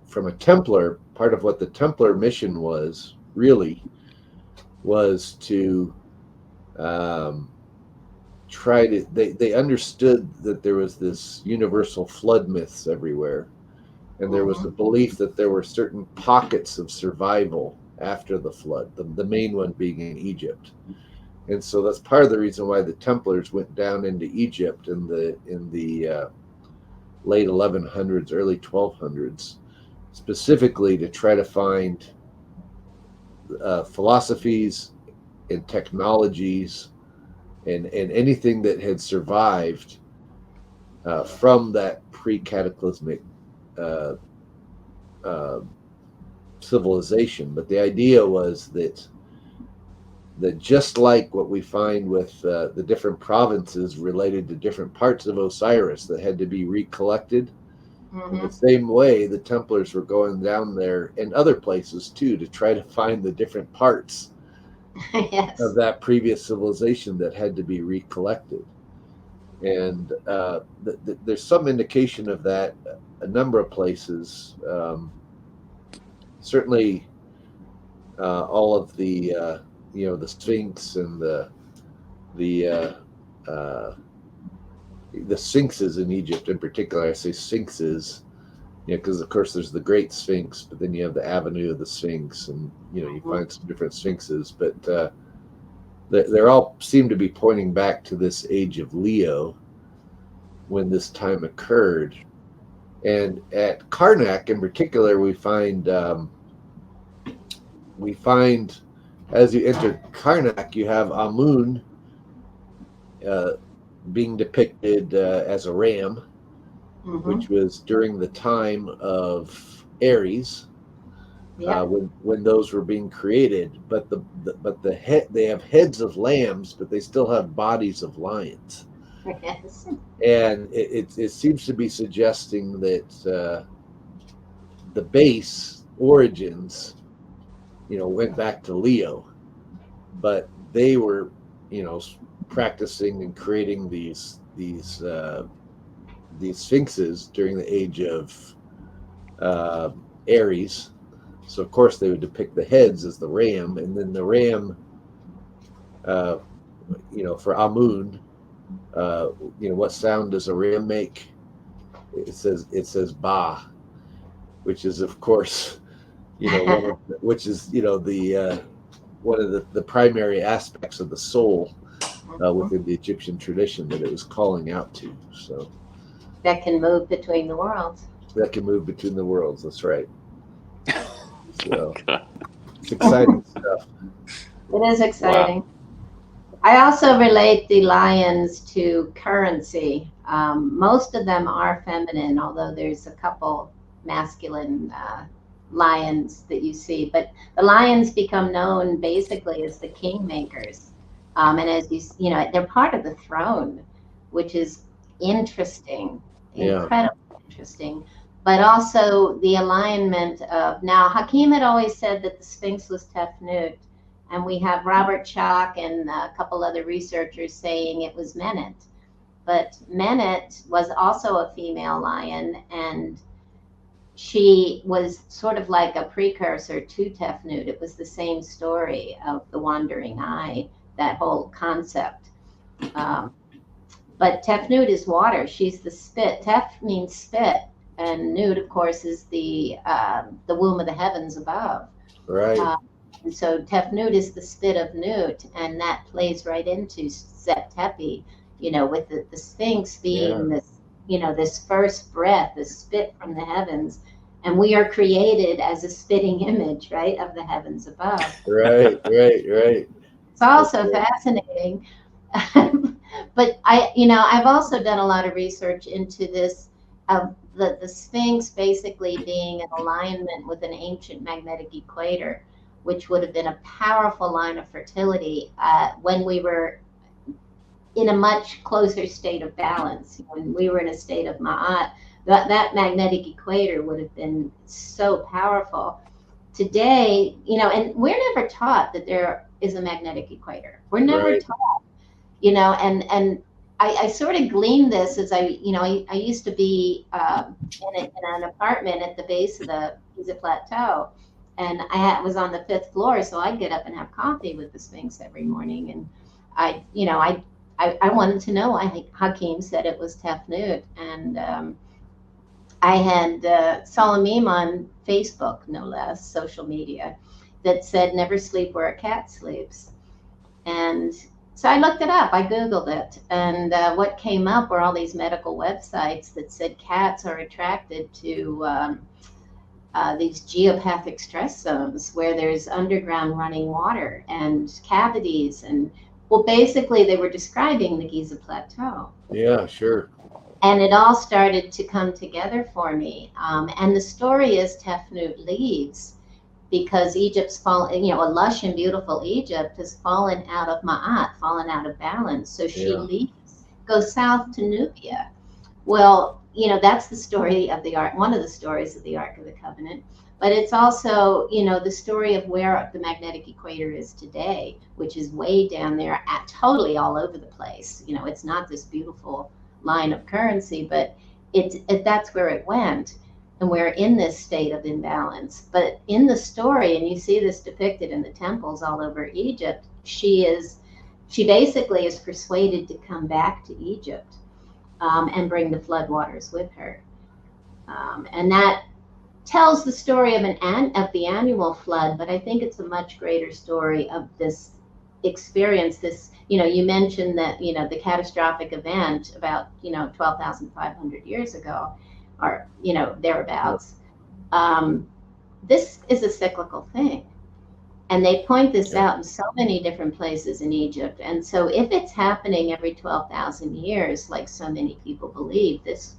from a Templar, part of what the Templar mission was to try to, they understood that there was this universal flood myths everywhere. And there was the belief that there were certain pockets of survival after the flood, the main one being in Egypt. And so that's part of the reason why the Templars went down into Egypt in the late 1100s, early 1200s, specifically to try to find philosophies and technologies and anything that had survived from that pre-cataclysmic civilization. But the idea was that just like what we find with the different provinces related to different parts of Osiris that had to be recollected, in the same way the Templars were going down there and other places too to try to find the different parts of that previous civilization that had to be recollected. And there's some indication of that a number of places. Certainly all of the the Sphinx and the sphinxes in Egypt in particular. I say sphinxes, because of course there's the Great Sphinx, but then you have the Avenue of the Sphinx, and you find some different sphinxes, but they're all seem to be pointing back to this age of Leo, when this time occurred. And at Karnak in particular, we find as you enter Karnak, you have Amun being depicted as a ram, which was during the time of Aries, when those were being created. But the head, they have heads of lambs, but they still have bodies of lions. Yes. And it seems to be suggesting that the base origins, went back to Leo, but they were, practicing and creating these these sphinxes during the age of Aries. So of course they would depict the heads as the ram, and then the ram, for Amun, what sound does a ram make? It says ba, which is of course, which is the one of the primary aspects of the soul within the Egyptian tradition that it was calling out to. So that can move between the worlds. That can move between the worlds. That's right. So it's exciting stuff. It is exciting. Wow. I also relate the lions to currency. Most of them are feminine, although there's a couple masculine lions that you see. But the lions become known basically as the kingmakers. And as they're part of the throne, which is interesting, incredibly interesting. But also the alignment of, now Hakim had always said that the Sphinx was Tefnut, and we have Robert Schock and a couple other researchers saying it was Menet. But Menet was also a female lion, and she was sort of like a precursor to Tefnut. It was the same story of the wandering eye, that whole concept. But Tefnut is water. She's the spit. Tef means spit, and Nut, of course, is the womb of the heavens above. Right. And so Tefnut is the spit of Nut, and that plays right into Set Tepi, with the Sphinx being this, this first breath, this spit from the heavens. And we are created as a spitting image, right, of the heavens above. Right. It's also fascinating. But I've also done a lot of research into this, of the Sphinx basically being in alignment with an ancient magnetic equator, which would have been a powerful line of fertility when we were in a much closer state of balance. When we were in a state of Ma'at, that magnetic equator would have been so powerful. Today, and we're never taught that there is a magnetic equator. We're never taught, and I sort of gleaned this as I used to be in an apartment at the base of the Giza plateau, and I was on the 5th floor, so I'd get up and have coffee with the Sphinx every morning, and I wanted to know. I think Hakim said it was Tefnut, and I had saw a meme on Facebook, no less, social media, that said, "Never sleep where a cat sleeps." And so I looked it up, I Googled it, and what came up were all these medical websites that said cats are attracted to these geopathic stress zones where there's underground running water and cavities. And well, basically they were describing the Giza plateau. Yeah, sure. And it all started to come together for me. And the story is Tefnut leaves because Egypt's fallen, a lush and beautiful Egypt has fallen out of Ma'at, fallen out of balance. So she leaves, goes south to Nubia. Well, that's the story of the Ark, one of the stories of the Ark of the Covenant. But it's also, the story of where the magnetic equator is today, which is way down there, totally all over the place. It's not this beautiful line of currency, but that's where it went. And we're in this state of imbalance. But in the story, and you see this depicted in the temples all over Egypt, she basically is persuaded to come back to Egypt and bring the floodwaters with her. And that tells the story of the annual flood, but I think it's a much greater story of this experience. This, you mentioned that, the catastrophic event about, 12,500 years ago, or, thereabouts. This is a cyclical thing. And they point this out in so many different places in Egypt. And so if it's happening every 12,000 years, like so many people believe, this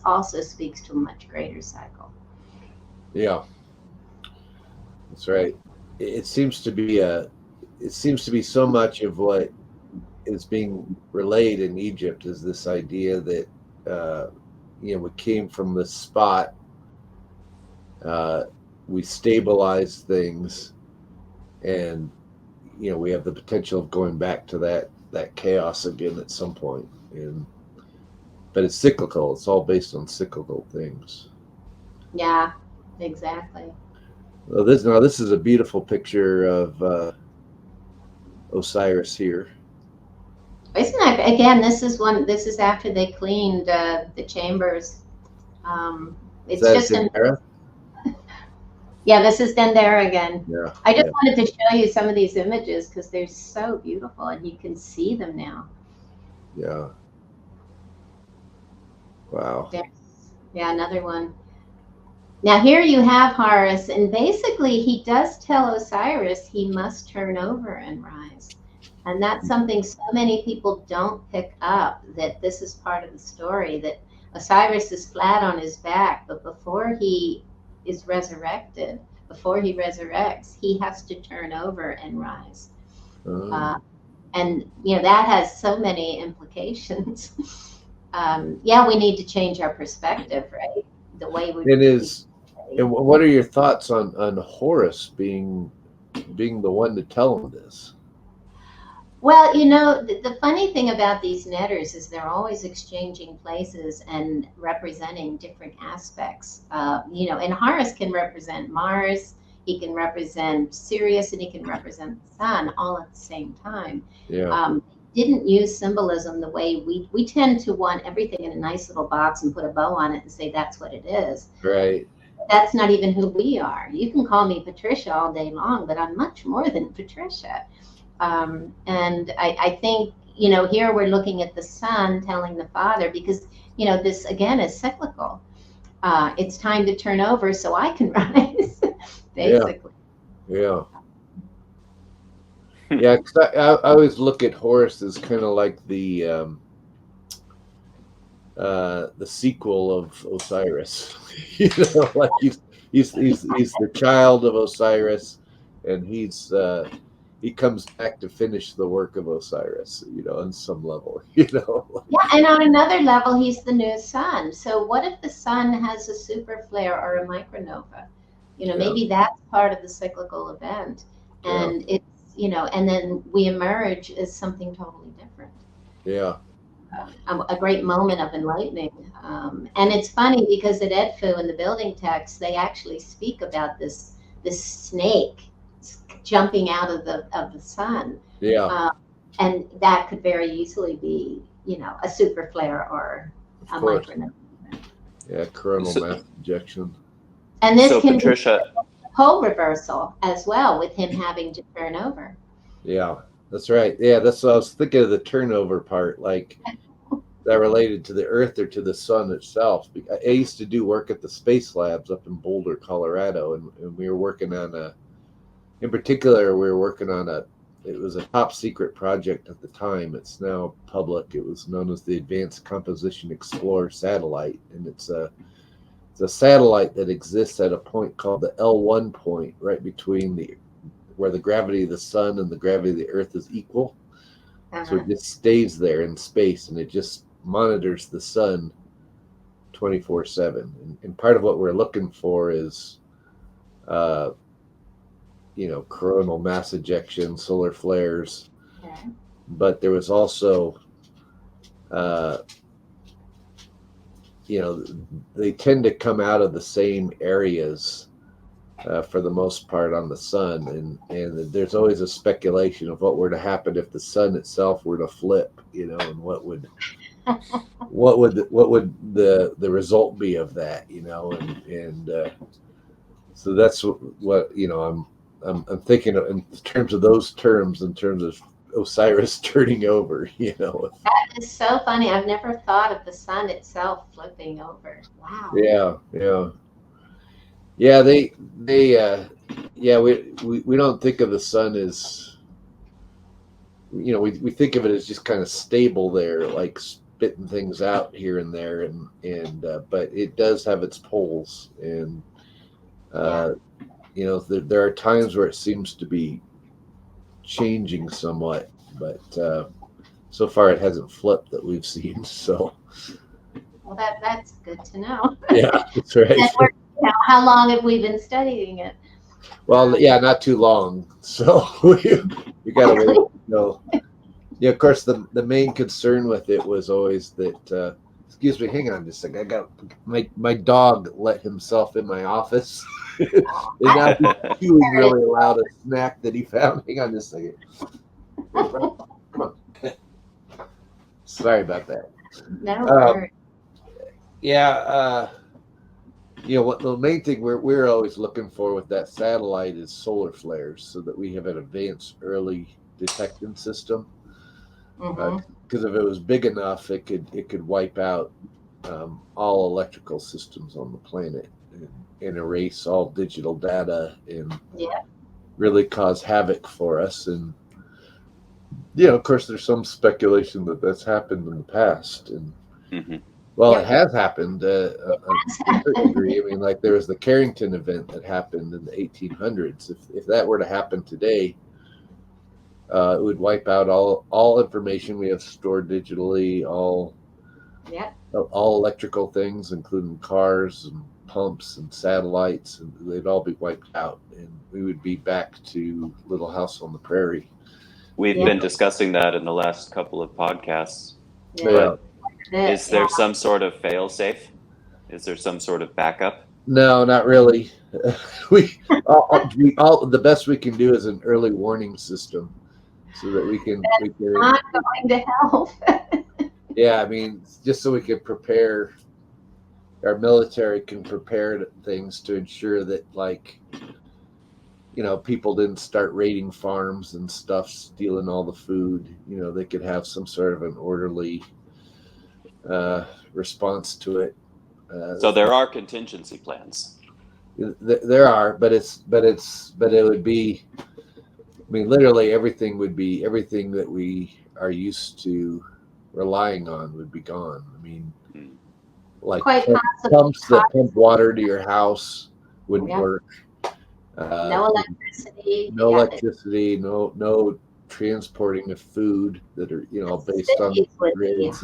also speaks to a much greater cycle. Yeah, that's right. It seems to be so much of what is being relayed in Egypt is this idea that we came from this spot, we stabilized things, and we have the potential of going back to that chaos again at some point. And but it's cyclical. It's all based on cyclical things. Yeah, exactly. Well, this is a beautiful picture of Osiris here. Isn't that, again, this is after they cleaned the chambers. It's just Dendera? Yeah, this is Dendera again. Yeah. I just wanted to show you some of these images because they're so beautiful and you can see them now. Yeah. Wow. Yeah, another one. Now here you have Horus, and basically he does tell Osiris he must turn over and rise. And that's something so many people don't pick up, that this is part of the story, that Osiris is flat on his back, but before he is resurrected, before he resurrects, he has to turn over and rise. And, you know, that has so many implications. Yeah, we need to change our perspective, right? The way we... It is. And what are your thoughts on Horus being the one to tell him this? Well, you know, the funny thing about these netters is they're always exchanging places and representing different aspects. You know, and Horus can represent Mars, he can represent Sirius, and he can represent the sun all at the same time. Yeah. Didn't use symbolism the way we tend to want everything in a nice little box and put a bow on it and say that's what it is. Right. That's not even who we are. You can call me Patricia all day long, but I'm much more than Patricia. And I think, you know, here we're looking at the son telling the father, because, you know, this again is cyclical. It's time to turn over so I can rise, basically. Yeah. Yeah, because I always look at Horus as kind of like the sequel of Osiris. You know, like he's the child of Osiris, and he comes back to finish the work of Osiris, you know, on some level, you know. Yeah, and on another level, he's the new sun. So what if the sun has a super flare or a micronova? You know, maybe that's part of the cyclical event. And it's, you know, and then we emerge as something totally different. Yeah. A great moment of enlightening. And it's funny because at Edfu in the building text, they actually speak about this snake jumping out of the sun. Yeah. And that could very easily be, you know, a super flare or a micronova. Yeah, coronal mass ejection. And this so can Patricia, be a pole reversal as well, with him having to turn over. Yeah, that's right. Yeah, that's what I was thinking of, the turnover part, like that related to the Earth or to the sun itself. I used to do work at the space labs up in Boulder, Colorado, and we were working on in particular, we were working on it was a top secret project at the time. It's now public. It was known as the Advanced Composition Explorer satellite, and it's a satellite that exists at a point called the L1 point, right between where the gravity of the sun and the gravity of the Earth is equal. So it just stays there in space, and it just monitors the sun 24/7. And part of what we're looking for is, you know, coronal mass ejection, solar flares. Okay. But there was also, you know, they tend to come out of the same areas for the most part on the sun, and there's always a speculation of what were to happen if the sun itself were to flip, you know, and what would the result be of that, you know, and so that's what you know, I'm thinking of in terms of those terms, in terms of Osiris turning over, you know. That is so funny. I've never thought of the sun itself flipping over. Wow. Yeah, we don't think of the sun as, you know, we think of it as just kind of stable there, like spitting things out here and there, and but it does have its poles, and you know, there are times where it seems to be changing somewhat, but so far it hasn't flipped that we've seen. So, well, that's good to know. Yeah, that's right. Now, how long have we been studying it? Well, yeah, not too long. So you got to wait. No, yeah. Of course, the main concern with it was always that Excuse me, hang on just a second. I got my dog let himself in my office. And now he's chewing really loud a snack that he found. Hang on just a second. Come on. Sorry about that. No worries. Yeah, what the main thing we're always looking for with that satellite is solar flares, so that we have an advanced early detection system. Because if it was big enough, it could wipe out all electrical systems on the planet and erase all digital data and really cause havoc for us. And of course, there's some speculation that that's happened in the past, and it has happened to a certain degree. I mean, like there was the Carrington event that happened in the 1800s. If that were to happen today, it would wipe out all information we have stored digitally, all electrical things, including cars and pumps and satellites, and they'd all be wiped out, and we would be back to Little House on the Prairie. We've been discussing that in the last couple of podcasts. Yeah. Is there some sort of fail-safe? Is there some sort of backup? No, not really. We all the best we can do is an early warning system, so that we can not going to help. Yeah, I mean, just so we can prepare, our military can prepare things to ensure that, like, people didn't start raiding farms and stuff, stealing all the food. They could have some sort of an orderly response to it. So there are contingency plans. There are, but it would be, I mean, literally everything that we are used to relying on would be gone. I mean, like pumps that pump water to your house wouldn't work. No electricity. No electricity. No transporting of food that are based on grids.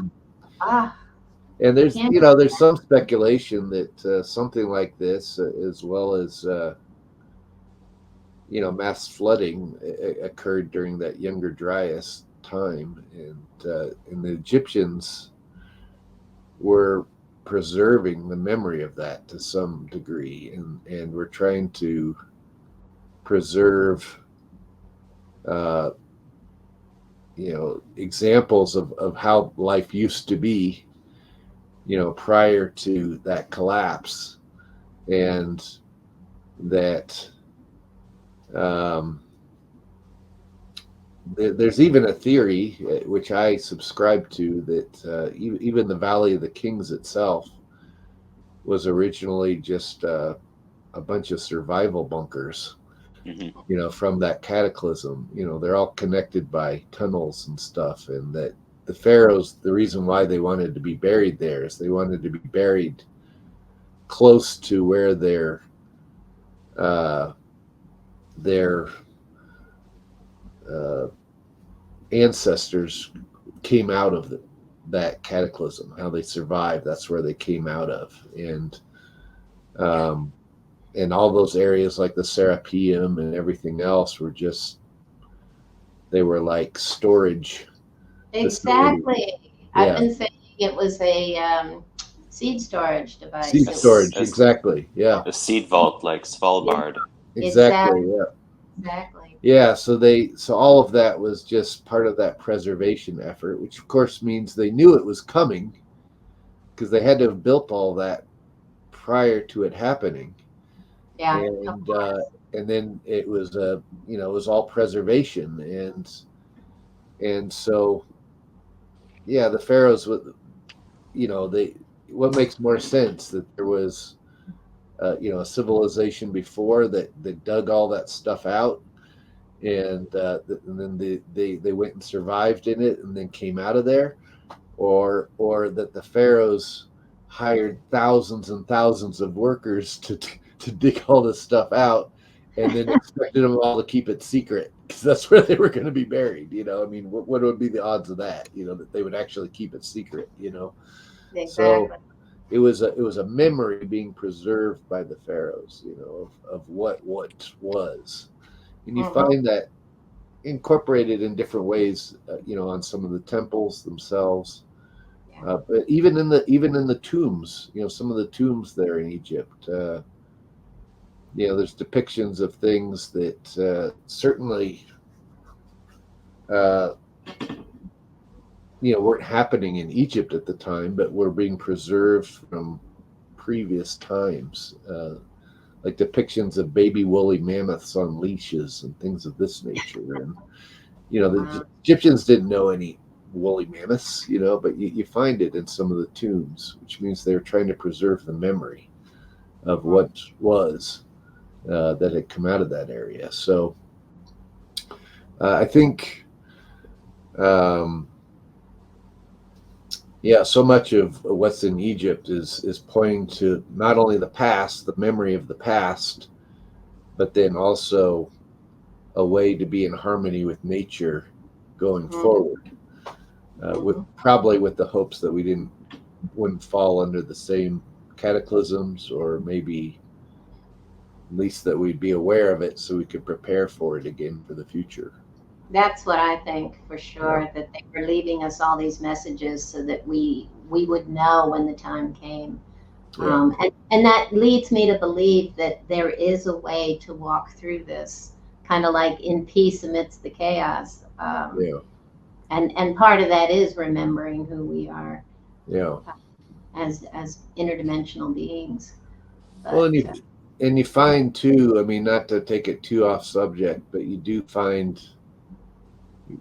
And there's there's some speculation that something like this, as well as mass flooding, occurred during that Younger Dryas time, and the Egyptians were preserving the memory of that to some degree, and we're trying to preserve examples of how life used to be prior to that collapse, and that there's even a theory, which I subscribe to, that even the Valley of the Kings itself was originally just a bunch of survival bunkers, from that cataclysm. They're all connected by tunnels and stuff, and that the pharaohs, the reason why they wanted to be buried there is they wanted to be buried close to where their ancestors came out of that cataclysm, how they survived. That's where they came out of, and all those areas like the Serapeum and everything else were they were like storage. Exactly. I've been saying it was a seed storage device. Seed storage, exactly. Yeah. A seed vault like Svalbard. Exactly. Yeah. Exactly. Yeah. So all of that was just part of that preservation effort, which of course means they knew it was coming, because they had to have built all that prior to it happening. Yeah. And then it was it was all preservation, and so the pharaohs would, what makes more sense, that there was a civilization before that dug all that stuff out, and then they went and survived in it and then came out of there, or that the pharaohs hired thousands and thousands of workers to dig all this stuff out, and then expected them all to keep it secret, because that's where they were going to be buried. I mean, what would be the odds of that? That they would actually keep it secret. Exactly. So it was a memory being preserved by the pharaohs, of what was, and you find that incorporated in different ways, on some of the temples themselves. But even in the tombs, some of the tombs there in Egypt, there's depictions of things that certainly weren't happening in Egypt at the time, but were being preserved from previous times, like depictions of baby woolly mammoths on leashes and things of this nature. And the Egyptians didn't know any woolly mammoths, but you find it in some of the tombs, which means they're trying to preserve the memory of what was that had come out of that area. So I think, so much of what's in Egypt is pointing to not only the past, the memory of the past, but then also a way to be in harmony with nature going forward. Probably with the hopes that we wouldn't fall under the same cataclysms, or maybe at least that we'd be aware of it so we could prepare for it again for the future. That's what I think for sure, that they were leaving us all these messages so that we would know when the time came. And that leads me to believe that there is a way to walk through this kind of like in peace amidst the chaos. And part of that is remembering who we are as interdimensional beings. But, well, and you find too, I mean, not to take it too off subject, but you do find,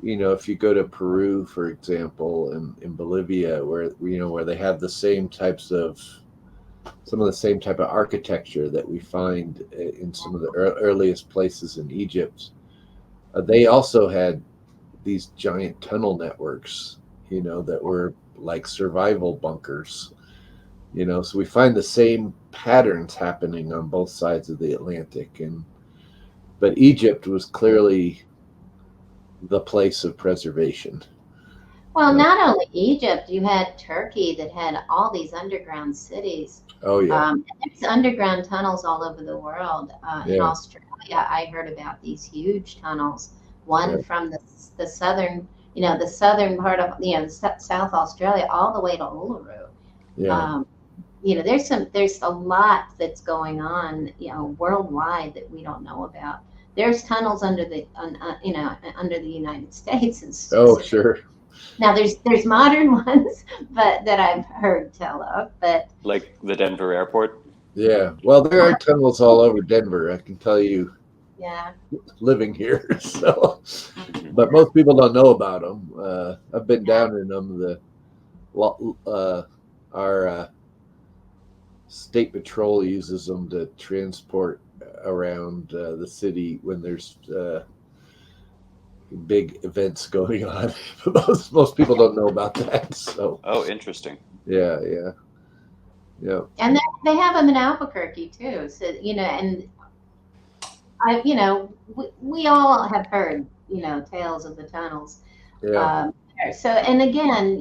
if you go to Peru, for example, and in Bolivia, where they have some of the same type of architecture that we find in some of the earliest places in Egypt, they also had these giant tunnel networks, that were like survival bunkers, so we find the same patterns happening on both sides of the Atlantic. But Egypt was clearly the place of preservation. Well, not only Egypt, you had Turkey that had all these underground cities. Oh yeah. There's underground tunnels all over the world. In Australia, I heard about these huge tunnels. One from the southern, the southern part of South Australia, all the way to Uluru. There's a lot that's going on, worldwide that we don't know about. There's tunnels under the United States. Sure. Now there's modern ones, but that I've heard tell of, but like the Denver airport. Yeah, well, there are tunnels all over Denver, I can tell you. Yeah. Living here, so, but most people don't know about them. I've been down in them. Our state patrol uses them to transport around the city when there's big events going on. Most people don't know about that. So. Oh, interesting. Yeah. And they have them in Albuquerque too. So and we all have heard tales of the tunnels. So, and again,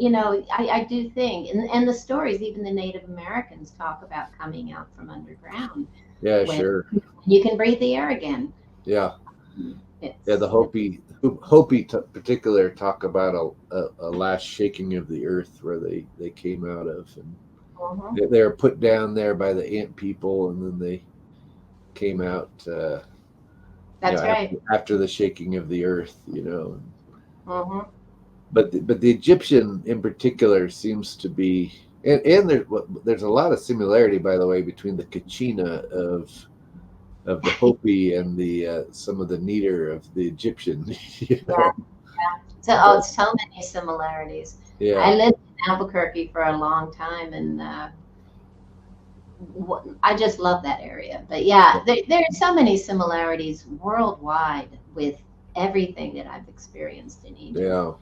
I do think, and the stories, even the Native Americans talk about coming out from underground. Yeah, sure. You can breathe the air again. Yeah. The Hopi in particular talk about a last shaking of the earth where they came out of, and they were put down there by the ant people, and then they came out. That's right. After the shaking of the earth, But the Egyptian in particular seems to be, and there's a lot of similarity, by the way, between the Kachina of the Hopi and the some of the neater of the Egyptian. So many similarities. Yeah. I lived in Albuquerque for a long time, and I just love that area. But there are so many similarities worldwide with everything that I've experienced in Egypt. Yeah.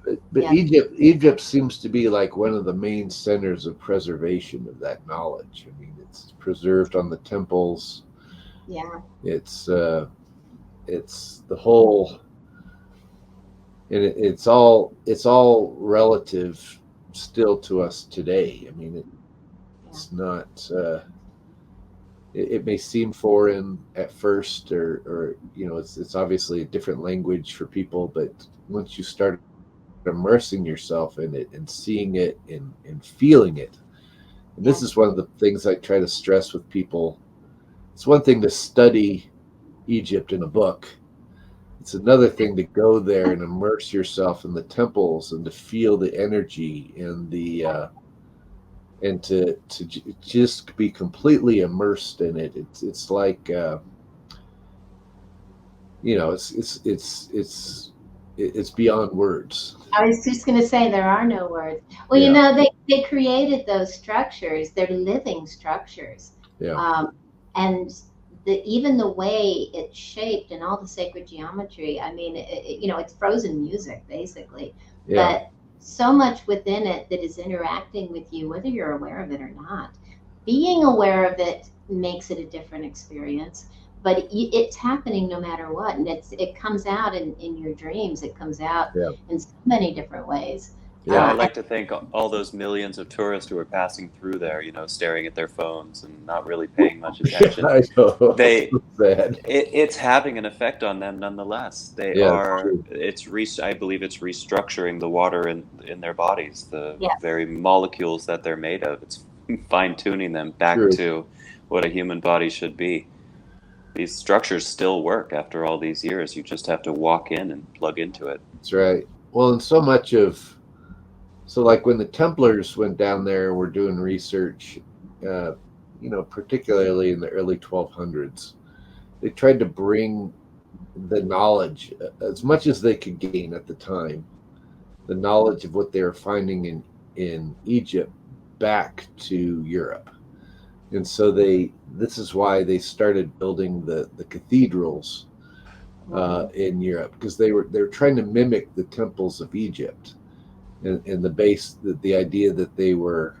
But Egypt seems to be like one of the main centers of preservation of that knowledge. I mean, it's preserved on the temples. Yeah. It's the whole, and it's all relative still to us today. I mean, it's not. It may seem foreign at first, or it's obviously a different language for people, but once you start immersing yourself in it and seeing it and feeling it. And this is one of the things I try to stress with people. It's one thing to study Egypt in a book. It's another thing to go there and immerse yourself in the temples and to feel the energy and the and to just be completely immersed in it. It's like it's beyond words. I was just going to say there are no words. Well, they created those structures. They're living structures. Yeah. And even the way it's shaped and all the sacred geometry, I mean, it's frozen music, basically. Yeah. But so much within it that is interacting with you, whether you're aware of it or not. Being aware of it makes it a different experience. But it's happening no matter what. And it comes out in your dreams. It comes out in so many different ways. Yeah, I like to think all those millions of tourists who are passing through there, staring at their phones and not really paying much attention. I know. It's having an effect on them nonetheless. I believe it's restructuring the water in their bodies, the very molecules that they're made of. It's fine-tuning them back to what a human body should be. These structures still work after all these years. You just have to walk in and plug into it. That's right. Well, and so like when the Templars went down there and were doing research, particularly in the early 1200s, they tried to bring the knowledge, as much as they could gain at the time, the knowledge of what they were finding in Egypt back to Europe. And so this is why they started building the cathedrals in Europe, because they were trying to mimic the temples of Egypt, and the idea that they were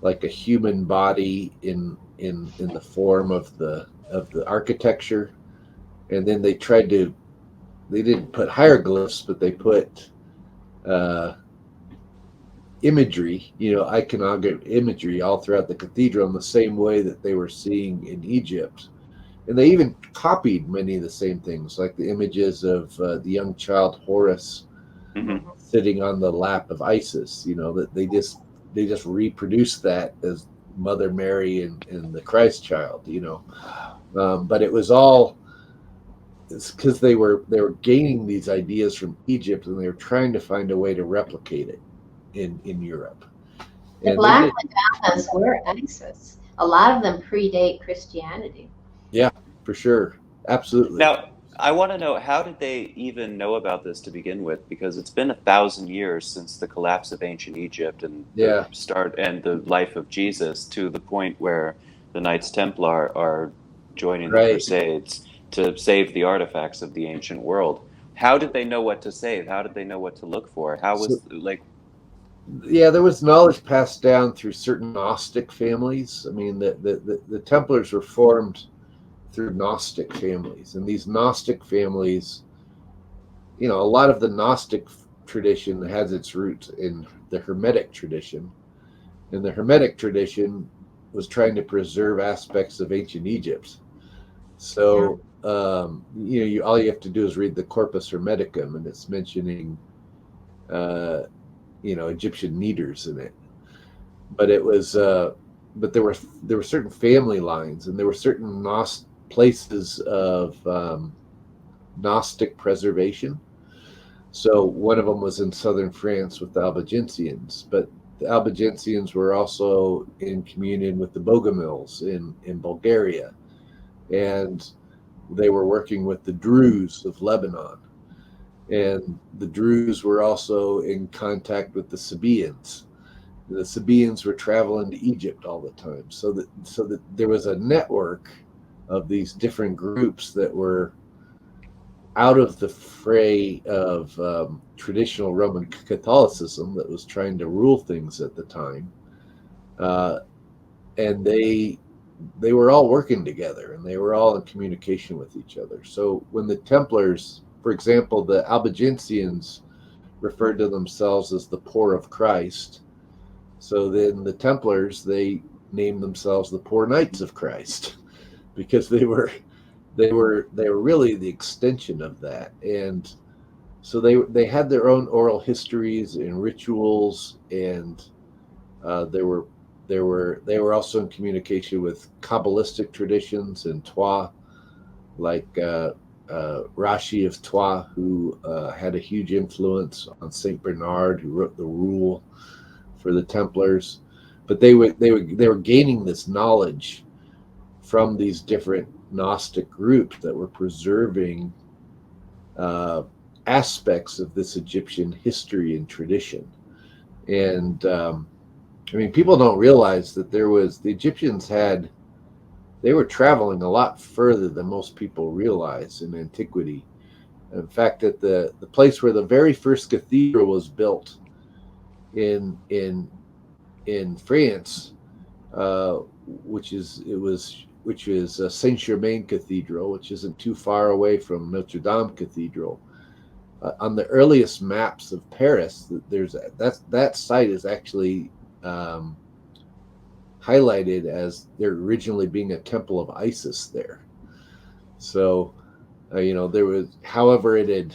like a human body in the form of the architecture. And then they didn't put hieroglyphs, but they put imagery, iconographic imagery all throughout the cathedral in the same way that they were seeing in Egypt. And they even copied many of the same things, like the images of the young child Horus sitting on the lap of Isis, that they just reproduced that as Mother Mary and the Christ child, but it was all, it's because they were gaining these ideas from Egypt, and they were trying to find a way to replicate it in Europe. The Black Madonnas were Isis. A lot of them predate Christianity. Yeah, for sure. Absolutely. Now, I want to know, how did they even know about this to begin with? Because it's been 1,000 years since the collapse of ancient Egypt and the start and the life of Jesus, to the point where the Knights Templar are joining the Crusades to save the artifacts of the ancient world. How did they know what to save? How did they know what to look for? There was knowledge passed down through certain Gnostic families. I mean, the Templars were formed through Gnostic families, and these Gnostic families, a lot of the Gnostic tradition has its roots in the Hermetic tradition, and the Hermetic tradition was trying to preserve aspects of ancient Egypt. So all you have to do is read the Corpus Hermeticum, and it's mentioning Egyptian kneaders in it. But it was but there were certain family lines, and there were certain places of Gnostic preservation. So one of them was in southern France with the Albigensians, but the Albigensians were also in communion with the Bogomils in Bulgaria, and they were working with the Druze of Lebanon, and the Druze were also in contact with the Sabaeans. The Sabaeans were traveling to Egypt all the time, so that there was a network of these different groups that were out of the fray of traditional Roman Catholicism that was trying to rule things at the time, and they were all working together, and they were all in communication with each other. So when the Templars, for example, the Albigensians referred to themselves as the poor of Christ, so then the Templars, they named themselves the Poor Knights of Christ, because they were really the extension of that. And So they had their own oral histories and rituals, and they were also in communication with Kabbalistic traditions and Twa, like Rashi of Twa, who had a huge influence on Saint Bernard, who wrote the rule for the Templars. But they were gaining this knowledge from these different Gnostic groups that were preserving aspects of this Egyptian history and tradition. And I mean, people don't realize that the Egyptians they were traveling a lot further than most people realize in antiquity. In fact, at the place where the very first cathedral was built in France, which is Saint-Germain Cathedral, which isn't too far away from Notre Dame Cathedral. On the earliest maps of Paris, that site is actually highlighted as there originally being a temple of Isis there. So, there was, however it had,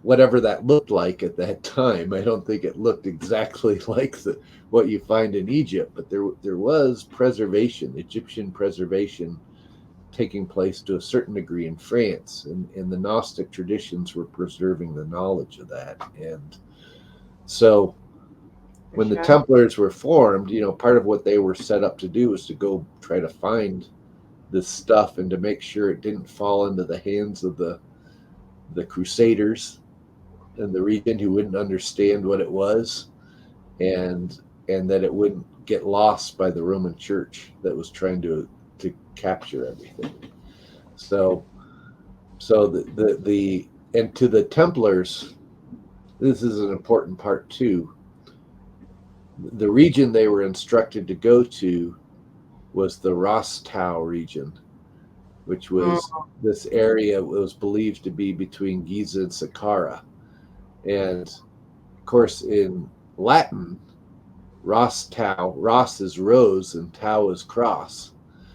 whatever that looked like at that time, I don't think it looked exactly like what you find in Egypt, but there was preservation, Egyptian preservation, taking place to a certain degree in France, and the Gnostic traditions were preserving the knowledge of that. And so when the Templars were formed, part of what they were set up to do was to go try to find this stuff and to make sure it didn't fall into the hands of the Crusaders in the region, who wouldn't understand what it was, and that it wouldn't get lost by the Roman Church that was trying to capture everything. So and to the Templars, this is an important part too. The region they were instructed to go to was the Rostau region, which was this area was believed to be between Giza and Saqqara. And of course, in Latin, Rostau, Ros is rose and Tau is cross.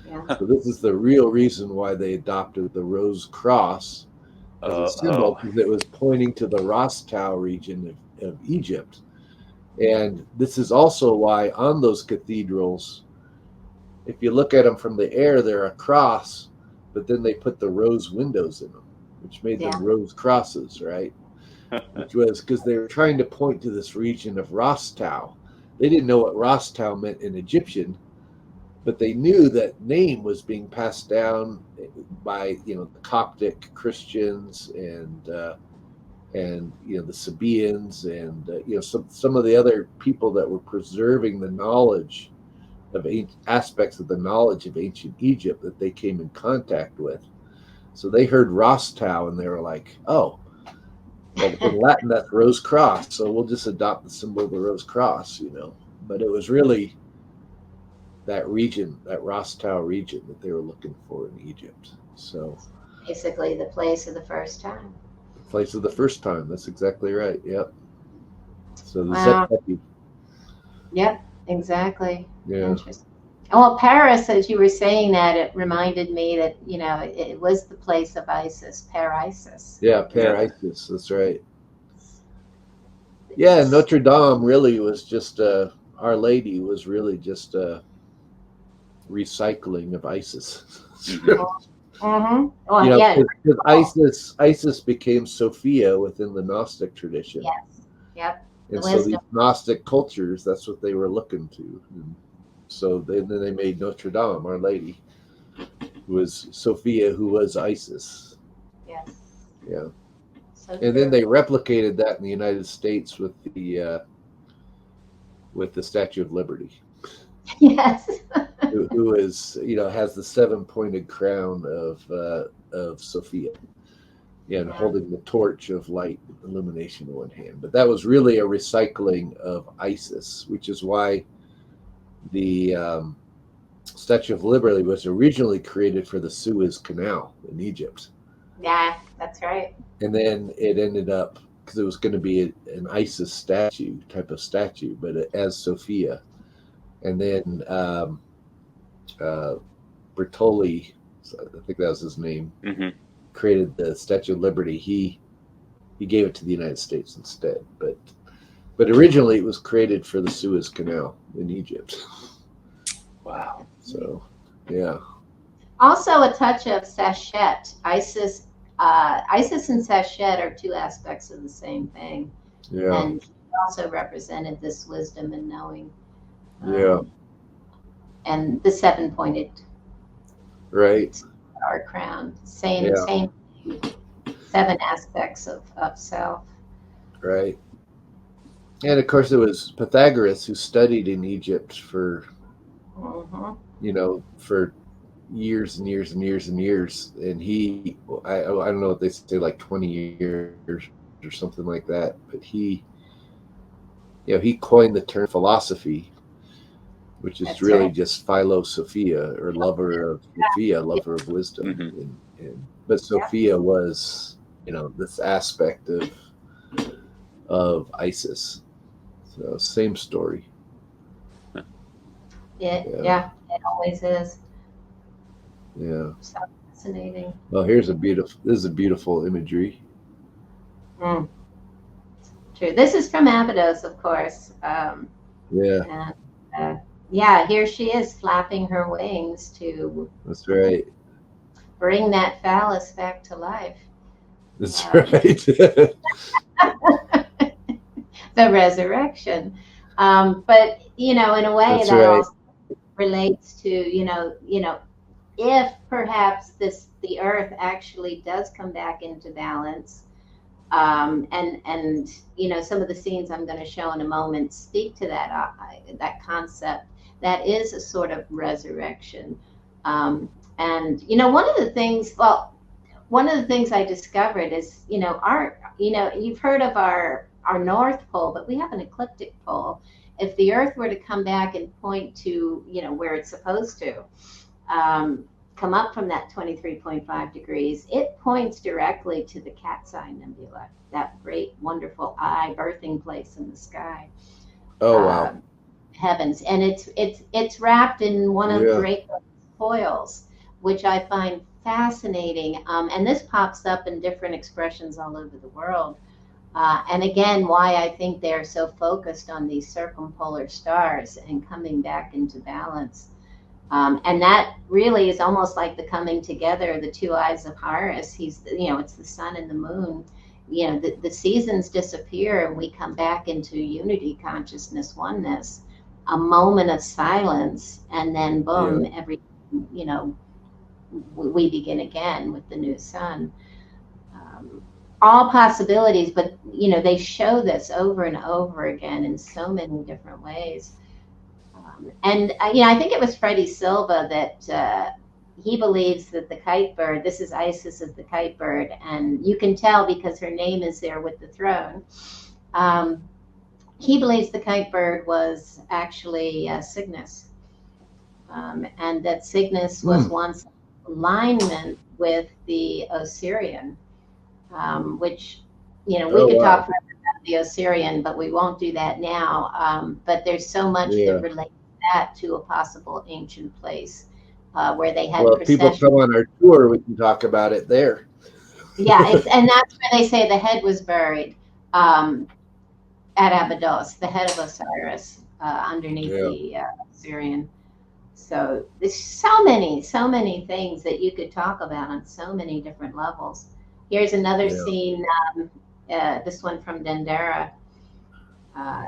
Yeah. So this is the real reason why they adopted the rose cross as a symbol, because it was pointing to the Rostau region of Egypt. And this is also why on those cathedrals, if you look at them from the air, they're a cross, but then they put the rose windows in them, which made them rose crosses, right? Which was because they were trying to point to this region of Rostau. They didn't know what Rostau meant in Egyptian, but they knew that name was being passed down by the Coptic Christians and the Sabaeans and some of the other people that were preserving the knowledge of aspects of the knowledge of ancient Egypt that they came in contact with. So they heard Rostau and they were like, oh, well, in Latin that's rose cross, so we'll just adopt the symbol of the rose cross, But it was really that region, that Rostau region, that they were looking for in Egypt. So basically the place of the first time. The place of the first time. That's exactly right. Yep. So the Seti. Yep, exactly. Yeah. Interesting. Well, Paris, as you were saying that, it reminded me that, it was the place of Isis, Isis. Yeah, Isis. That's right. Yeah, Notre Dame really was just, Our Lady was really just a recycling of Isis. Mm-hmm. Well, because Isis became Sophia within the Gnostic tradition. Yes. Yep. And so these Gnostic cultures, that's what they were looking to. And so then they made Notre Dame, Our Lady, who was Sophia, who was Isis. Yes. Yeah. So and then they replicated that in the United States with the Statue of Liberty. Yes. who is, has the 7-pointed crown of Sophia, and holding the torch of light illumination in one hand. But that was really a recycling of Isis, which is why the Statue of Liberty was originally created for the Suez Canal in Egypt. Yeah, that's right. And then it ended up, because it was going to be an Isis type of statue, but as Sophia. And then Bertolli, I think that was his name, created the Statue of Liberty. He he gave it to the United States instead. But originally it was created for the Suez Canal in Egypt. Wow. So, yeah. Also, a touch of Sachet. Isis and Sachet are two aspects of the same thing. Yeah. And she also represented this wisdom and knowing. Yeah. And the seven-pointed Right. star crown. Same 7 aspects of self. Right. And of course, it was Pythagoras who studied in Egypt for, for years and years and years and years. And he, I don't know what they say, like 20 years or something like that. But he coined the term philosophy, which is really just Sophia, or lover of Sophia, lover of wisdom. But Sophia was, this aspect of Isis. So same story. Yeah, it always is. Yeah. So fascinating. Well, this is a beautiful imagery. True. This is from Abydos, of course. Yeah. And, here she is flapping her wings to. That's right. Bring that phallus back to life. That's right. The resurrection. But, in a way That's that right. also relates to, if perhaps the earth actually does come back into balance, and some of the scenes I'm going to show in a moment speak to that concept. That is a sort of resurrection. And one of the things I discovered is, you've heard of our North Pole, but we have an ecliptic pole. If the Earth were to come back and point to, where it's supposed to, come up from that 23.5 degrees, it points directly to the Cat's Eye Nebula, that great, wonderful eye, birthing place in the sky. Oh, wow. Heavens. And it's wrapped in one of Draco's foils, which I find fascinating. And this pops up in different expressions all over the world. And again, why I think they're so focused on these circumpolar stars and coming back into balance. And that really is almost like the coming together of the two eyes of Horus. It's the sun and the moon. The seasons disappear and we come back into unity, consciousness, oneness, a moment of silence, and then boom, we begin again with the new sun. All possibilities, but they show this over and over again in so many different ways. And I think it was Freddie Silva that he believes that the kite bird, this is Isis as the kite bird, and you can tell because her name is there with the throne. He believes the kite bird was actually Cygnus, and that Cygnus was once alignment with the Osirion, which we could talk about the Osirion, but we won't do that now. But there's so much that relates that to a possible ancient place where they had if people come on our tour, we can talk about it there. And that's where they say the head was buried at Abydos, the head of Osiris underneath the Osirion. So there's so many things that you could talk about on so many different levels. Here's another scene, this one from Dendera.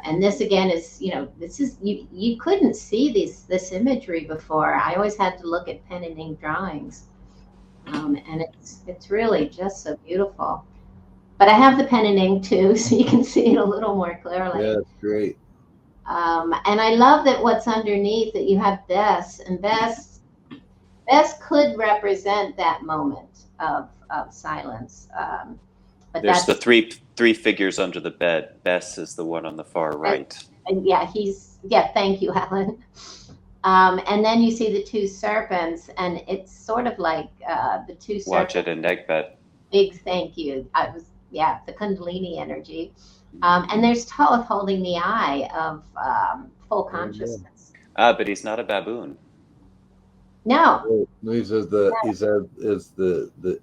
And this again is, you couldn't see this imagery before. I always had to look at pen and ink drawings. And it's really just so beautiful. But I have the pen and ink too, so you can see it a little more clearly. Yeah, that's great. And I love that what's underneath, that you have Bess, and Bess could represent that moment of silence. But there's the three figures under the bed. Bess is the one on the far right. And thank you, Alan. And then you see the two serpents, and it's sort of like the two serpents. Watch it in Negbet. Big thank you. The Kundalini energy. And there's Thoth holding the eye of full consciousness. But he's not a baboon. No. He says the It's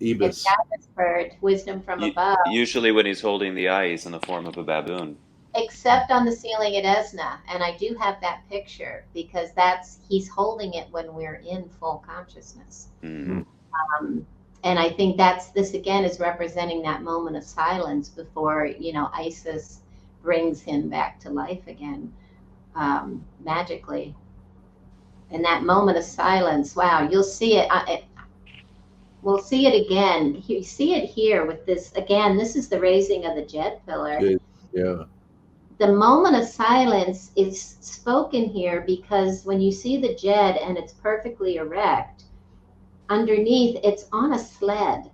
ibis. Atlas bird, wisdom from above. Usually when he's holding the eye, he's in the form of a baboon. Except on the ceiling at Esna, and I do have that picture because he's holding it when we're in full consciousness. Mm-hmm. And I think this again is representing that moment of silence before Isis brings him back to life again, magically. And that moment of silence, wow, you'll see it. We'll see it again. You see it here with this again. This is the raising of the Jed pillar. Yeah. The moment of silence is spoken here because when you see the Jed and it's perfectly erect, underneath it's on a sled.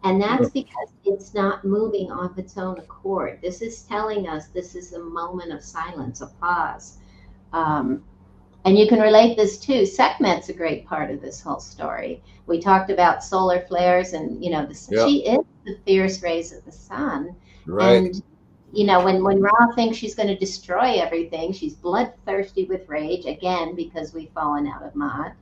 And that's because it's not moving of its own accord. This is telling us this is a moment of silence, a pause. And you can relate this too. Sekhmet's a great part of this whole story. We talked about solar flares and, she is the fierce rays of the sun. Right. And when Ra thinks she's going to destroy everything, she's bloodthirsty with rage, again, because we've fallen out of Ma'at.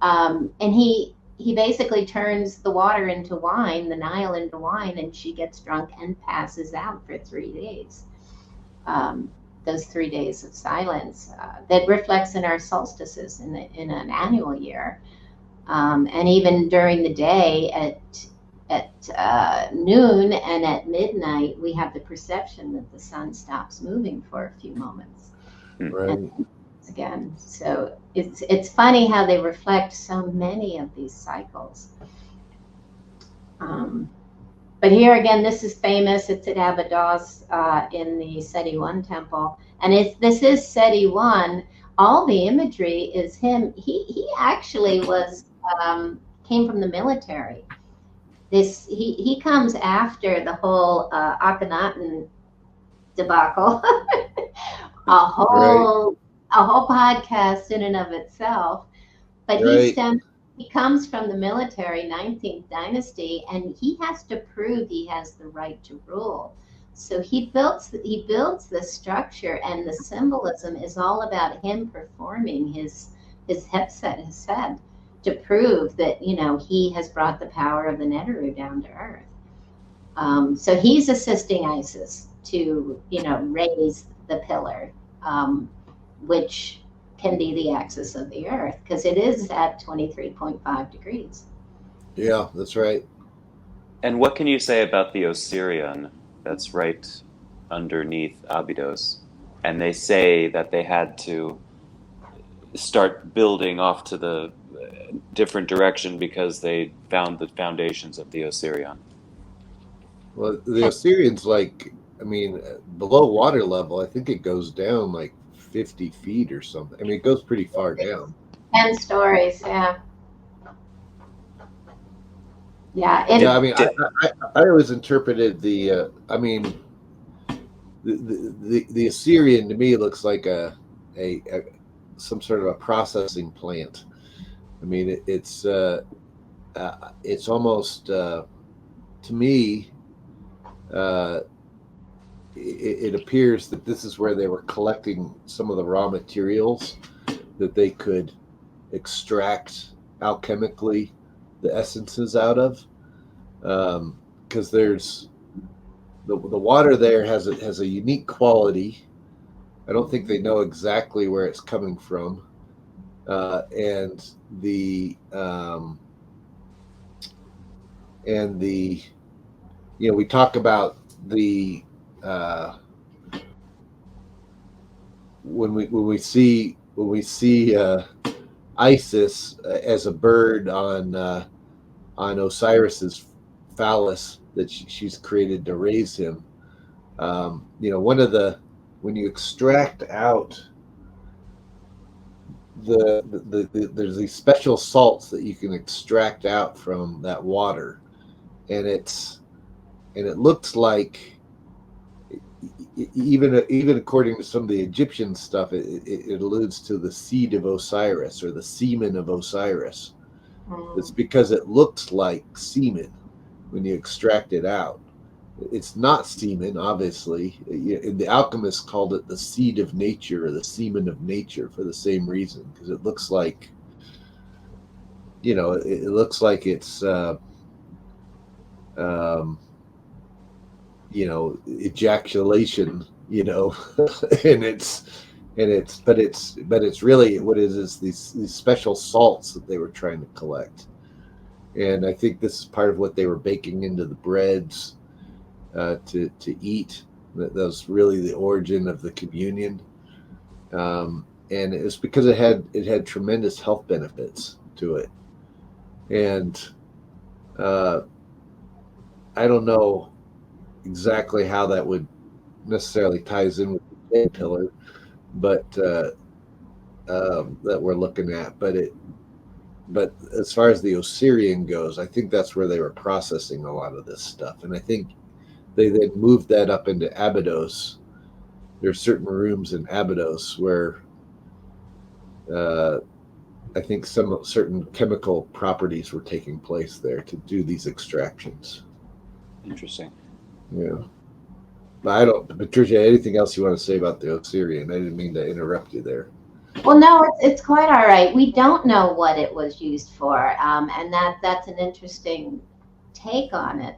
And he basically turns the water into wine, the Nile into wine, and she gets drunk and passes out for 3 days. Those 3 days of silence that reflects in our solstices in an annual year. And even during the day at noon and at midnight, we have the perception that the sun stops moving for a few moments. Right. And again, so it's funny how they reflect so many of these cycles. But here again, this is famous. It's at Abydos in the Seti I temple, and this is Seti I. All the imagery is him. He actually came from the military. He comes after the whole Akhenaten debacle. a whole podcast in and of itself. But he comes from the military, 19th dynasty, and he has to prove he has the right to rule. So he builds this structure, and the symbolism is all about him performing his Hepset, to prove that he has brought the power of the Neteru down to earth. So he's assisting Isis to raise the pillar, which can be the axis of the earth because it is at 23.5 degrees. Yeah, that's right. And what can you say about the Osirion that's right underneath Abydos? And they say that they had to start building off to the different direction because they found the foundations of the Osirion. Well, the Osirion's below water level, I think it goes down like 50 feet or something. I mean, it goes pretty far down. 10 stories, yeah. Yeah. I always interpreted the Osirion to me looks like some sort of a processing plant. I mean, it's almost to me. It appears that this is where they were collecting some of the raw materials that they could extract alchemically the essences out of, because there's the water there has a unique quality. I don't think they know exactly where it's coming from, and the we talk about the when we see Isis as a bird on Osiris's phallus that she's created to raise him. When you extract out there's these special salts that you can extract out from that water, and it looks like, even according to some of the Egyptian stuff, it alludes to the seed of Osiris or the semen of Osiris. It's because it looks like semen when you extract it out. It's not semen, obviously. The alchemists called it the seed of nature or the semen of nature for the same reason, because it looks like, you know, it looks like it's you know, ejaculation, you know, and but it's really what is these special salts that they were trying to collect. And I think this is part of what they were baking into the breads to eat. That was really the origin of the communion, and it was because it had tremendous health benefits to it. And I don't know exactly how that would necessarily ties in with the pillar, but that we're looking at. But as far as the Osirion goes, I think that's where they were processing a lot of this stuff, and I think they then moved that up into Abydos. There are certain rooms in Abydos where I think some certain chemical properties were taking place there to do these extractions. Interesting. Yeah. I don't, Patricia, anything else you want to say about the Osirion? I didn't mean to interrupt you there. Well, no, it's quite all right. We don't know what it was used for, and that's an interesting take on it.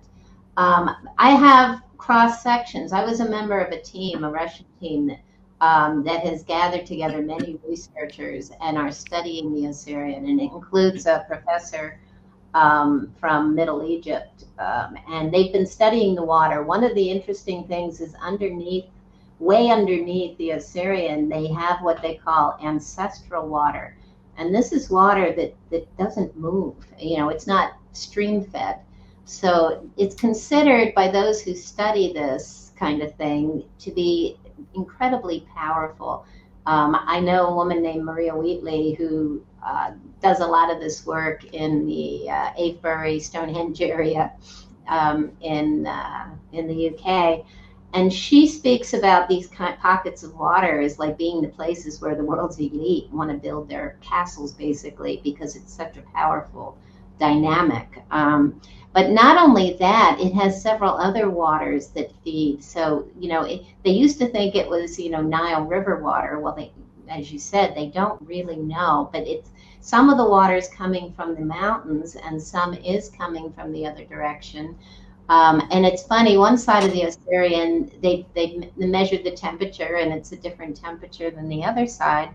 I have cross sections. I was a member of a team, a Russian team that has gathered together many researchers and are studying the Osirion, and it includes a professor from Middle Egypt, and they've been studying the water. One of the interesting things is way underneath the Osirion, they have what they call ancestral water, and this is water that doesn't move. You know, it's not stream fed, so it's considered by those who study this kind of thing to be incredibly powerful. I know a woman named Maria Wheatley who does a lot of this work in the Avebury, Stonehenge area in the UK. And she speaks about these kind of pockets of water as like being the places where the world's elite want to build their castles, basically, because it's such a powerful dynamic. But not only that, it has several other waters that feed. So, you know, they used to think it was, you know, Nile River water. Well, as you said, they don't really know. But it's some of the water is coming from the mountains and some is coming from the other direction. And it's funny, one side of the Osirion, they measured the temperature, and it's a different temperature than the other side.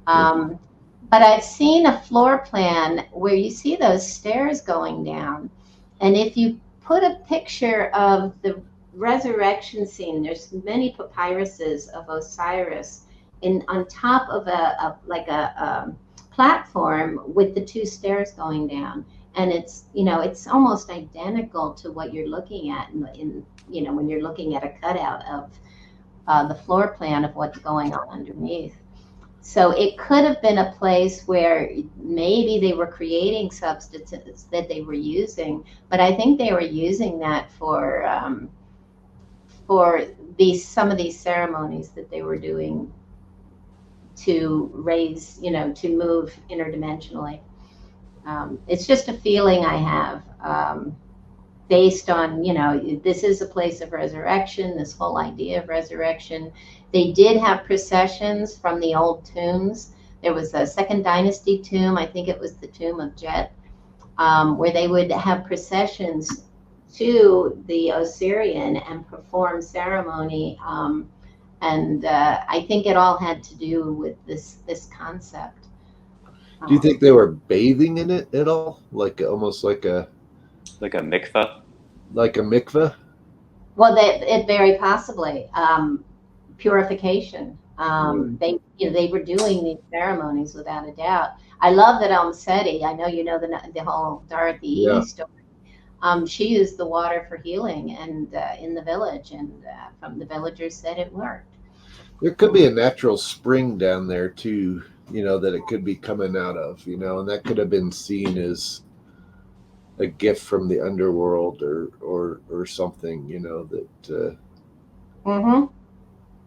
But I've seen a floor plan where you see those stairs going down. And if you put a picture of the resurrection scene, there's many papyruses of Osiris on top of a platform with the two stairs going down. And it's, you know, it's almost identical to what you're looking at in you know, when you're looking at a cutout of the floor plan of what's going on underneath. So it could have been a place where maybe they were creating substances that they were using, but I think they were using that for some of these ceremonies that they were doing to raise, you know, to move interdimensionally. It's just a feeling I have based on, you know, this is a place of resurrection, this whole idea of resurrection. They did have processions from the old tombs. There was a Second Dynasty tomb, I think it was the tomb of Jet, where they would have processions to the Osirion and perform ceremony. And I think it all had to do with this concept. Do you think they were bathing in it at all? Like almost like a mikveh? Like a mikveh? Well, it very possibly. Purification. They were doing these ceremonies without a doubt. I love that Seti, I know you know the whole Dorothy story. She used the water for healing and in the village, and from the villagers said it worked. There could be a natural spring down there too, you know, that it could be coming out of, you know, and that could have been seen as a gift from the underworld or something, you know, that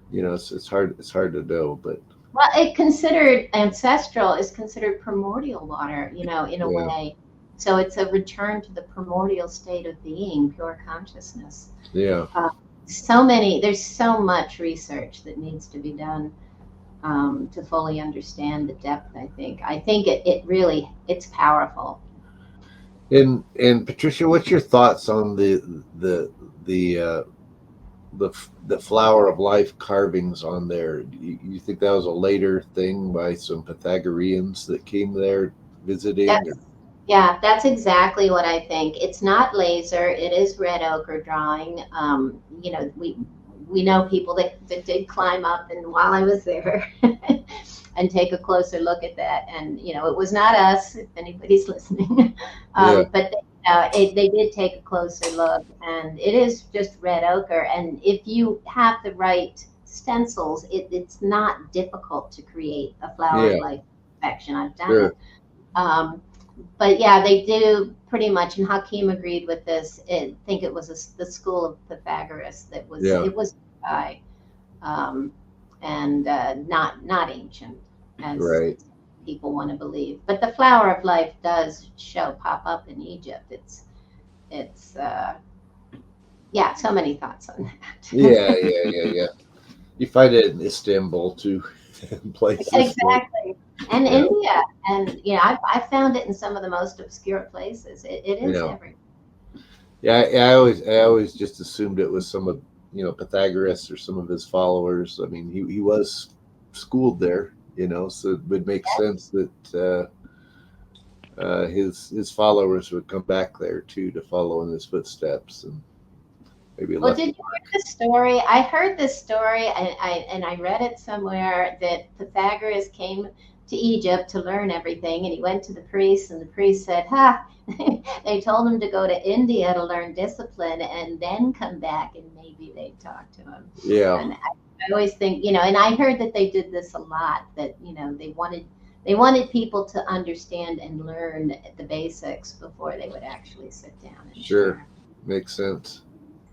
you know, it's hard to know, but well, it considered ancestral is considered primordial water, you know, in a way. So it's a return to the primordial state of being, pure consciousness. Yeah. There's so much research that needs to be done. to fully understand the depth. I think it really, it's powerful. And Patricia, what's your thoughts on the flower of life carvings on there? You think that was a later thing by some Pythagoreans that came there visiting? Yeah, that's exactly what I think. It's not laser. It is red ochre drawing. You know, we know people that did climb up, and while I was there, and take a closer look at that. And you know, it was not us, if anybody's listening, but they did take a closer look, and it is just red ochre. And if you have the right stencils, it's not difficult to create a flower of life perfection. I've done it. But yeah, they do pretty much, and Hakeem agreed with this. I think it was the school of Pythagoras that was it was by, and not ancient as people want to believe. But the flower of life does pop up in Egypt. It's so many thoughts on that. Yeah. You find it in Istanbul too, places. Exactly. And India, and I found it in some of the most obscure places. It is everywhere. Yeah, I always just assumed it was some of Pythagoras or some of his followers. I mean, he was schooled there, so it would make sense that his followers would come back there too to follow in his footsteps and maybe. Well, did you hear the story? I heard this story, and I read it somewhere that Pythagoras came to Egypt to learn everything, and he went to the priest, and the priest said, they told him to go to India to learn discipline and then come back and maybe they'd talk to him. Yeah. And I always think, and I heard that they did this a lot, that, they wanted people to understand and learn the basics before they would actually sit down and share. Makes sense.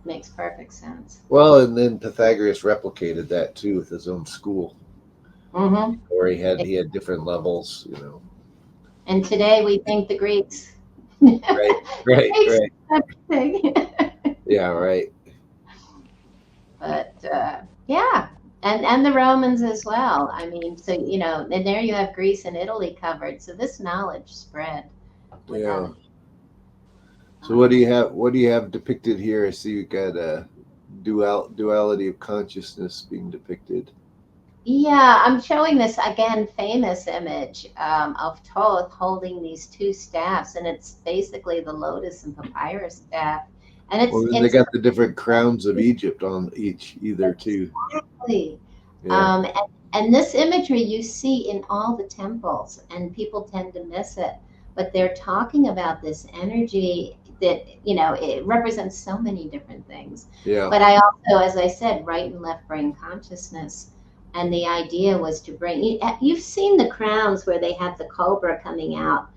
Makes perfect sense. Well, and then Pythagoras replicated that too with his own school. Mm-hmm. Or he had different levels, And today we think the Greeks. Right. Yeah, right. But and the Romans as well. I mean, so and there you have Greece and Italy covered. So this knowledge spread. Yeah. So what do you have depicted here? I see you got a duality of consciousness being depicted. Yeah, I'm showing this again famous image of Thoth holding these two staffs, and it's basically the lotus and papyrus staff. And they got the different crowns of Egypt on either too. Exactly. Yeah. And this imagery you see in all the temples, and people tend to miss it, but they're talking about this energy that it represents so many different things. Yeah. But I also, as I said, right and left brain consciousness. And the idea was to bring, you've seen the crowns where they have the cobra coming out,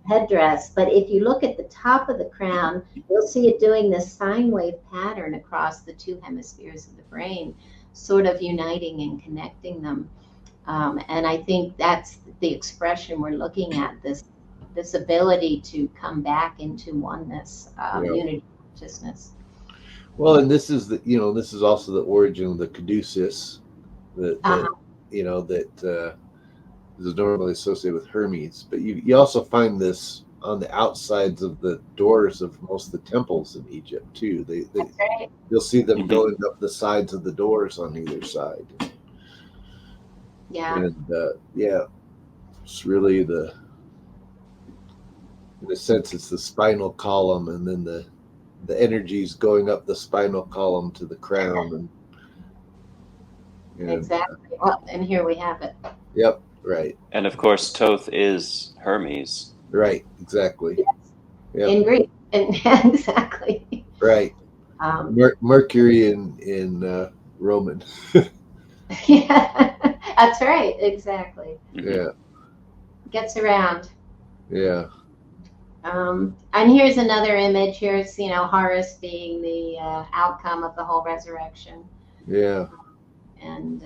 headdress. But if you look at the top of the crown, you'll see it doing this sine wave pattern across the two hemispheres of the brain, sort of uniting and connecting them. And I think that's the expression we're looking at, this ability to come back into oneness, unity consciousness. Well, and this is this is also the origin of the caduceus. That is normally associated with Hermes, but you also find this on the outsides of the doors of most of the temples in Egypt too. You'll see them going up the sides of the doors on either side. Yeah. And it's really in a sense, it's the spinal column, and then the energies going up the spinal column to the crown. Exactly. Well, and here we have it. Yep. Right. And of course, Thoth is Hermes. Right. Exactly. Yes. Yep. In Greek. Exactly. Right. Mercury in Roman. Yeah. That's right. Exactly. Yeah. Gets around. Yeah. And here's another image. Here's Horus being the outcome of the whole resurrection. Yeah. And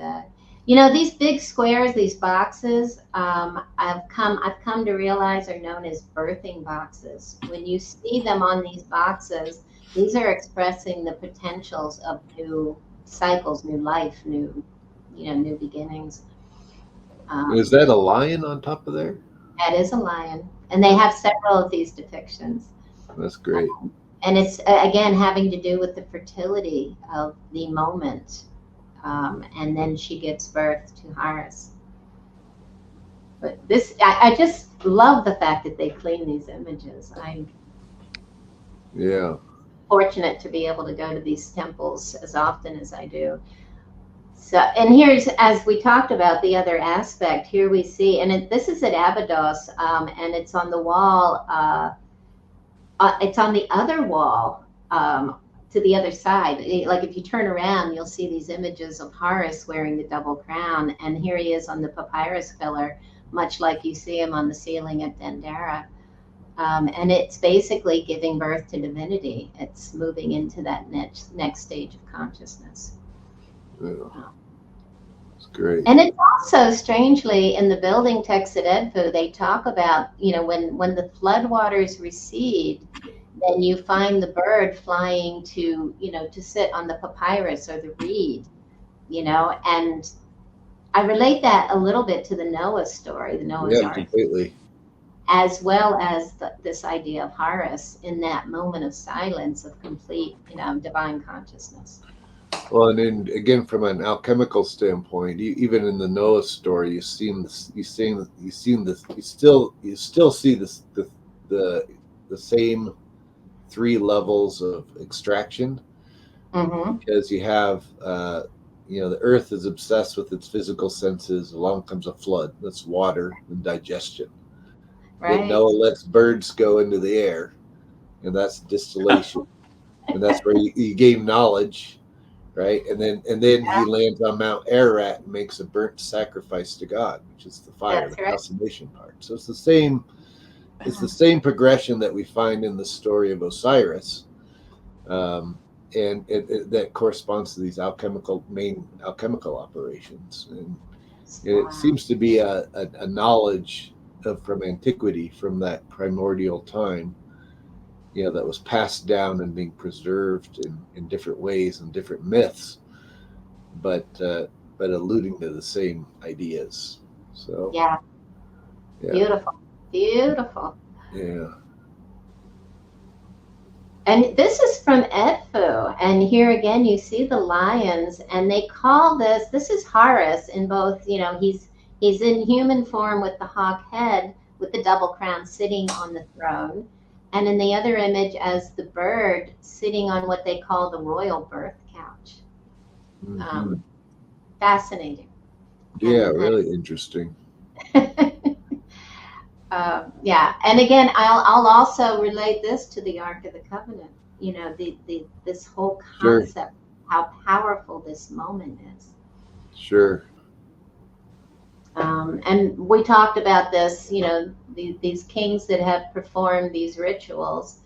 these big squares, these boxes, I've come to realize are known as birthing boxes. When you see them on these boxes, these are expressing the potentials of new cycles, new life, new new beginnings. Is that a lion on top of there? That is a lion, and they have several of these depictions. That's great. And it's again having to do with the fertility of the moment, and then she gives birth to Horus. But I just love the fact that they clean these images. I'm fortunate to be able to go to these temples as often as I do. So, and here's, as we talked about, the other aspect. Here we see, and this is at Abydos, and it's on the wall. It's on the other wall, to the other side. Like if you turn around, you'll see these images of Horus wearing the double crown, and here he is on the papyrus pillar, much like you see him on the ceiling at Dendera. And it's basically giving birth to divinity. It's moving into that next stage of consciousness. It's great. And it's also, strangely, in the building text at Edfu, they talk about, when the floodwaters recede, then you find the bird flying to sit on the papyrus or the reed, and I relate that a little bit to the Noah story, the Noah's Ark. Completely. As well as this idea of Horus in that moment of silence, of complete, divine consciousness. Well, and then again, from an alchemical standpoint, even in the Noah story, you still see the same 3 levels of extraction, because you have the earth is obsessed with its physical senses. Along comes a flood. That's water and digestion. Right. Then Noah lets birds go into the air, and that's distillation, and that's where you gain knowledge. Right, and then he lands on Mount Ararat and makes a burnt sacrifice to God, which is the fire, the consummation part. So it's the same. It's the same progression that we find in the story of Osiris, and that corresponds to these main alchemical operations. And it seems to be a knowledge from antiquity, from that primordial time, that was passed down and being preserved in different ways and different myths, but alluding to the same ideas. So beautiful. Yeah. And this is from Edfu, and here again you see the lions, and they call this is Horus in both, he's in human form with the hawk head, with the double crown, sitting on the throne. And in the other image as the bird sitting on what they call the royal birth couch. Fascinating. Really interesting. And again, I'll also relate this to the Ark of the Covenant. This whole concept, how powerful this moment is. Sure. And we talked about this, these kings that have performed these rituals,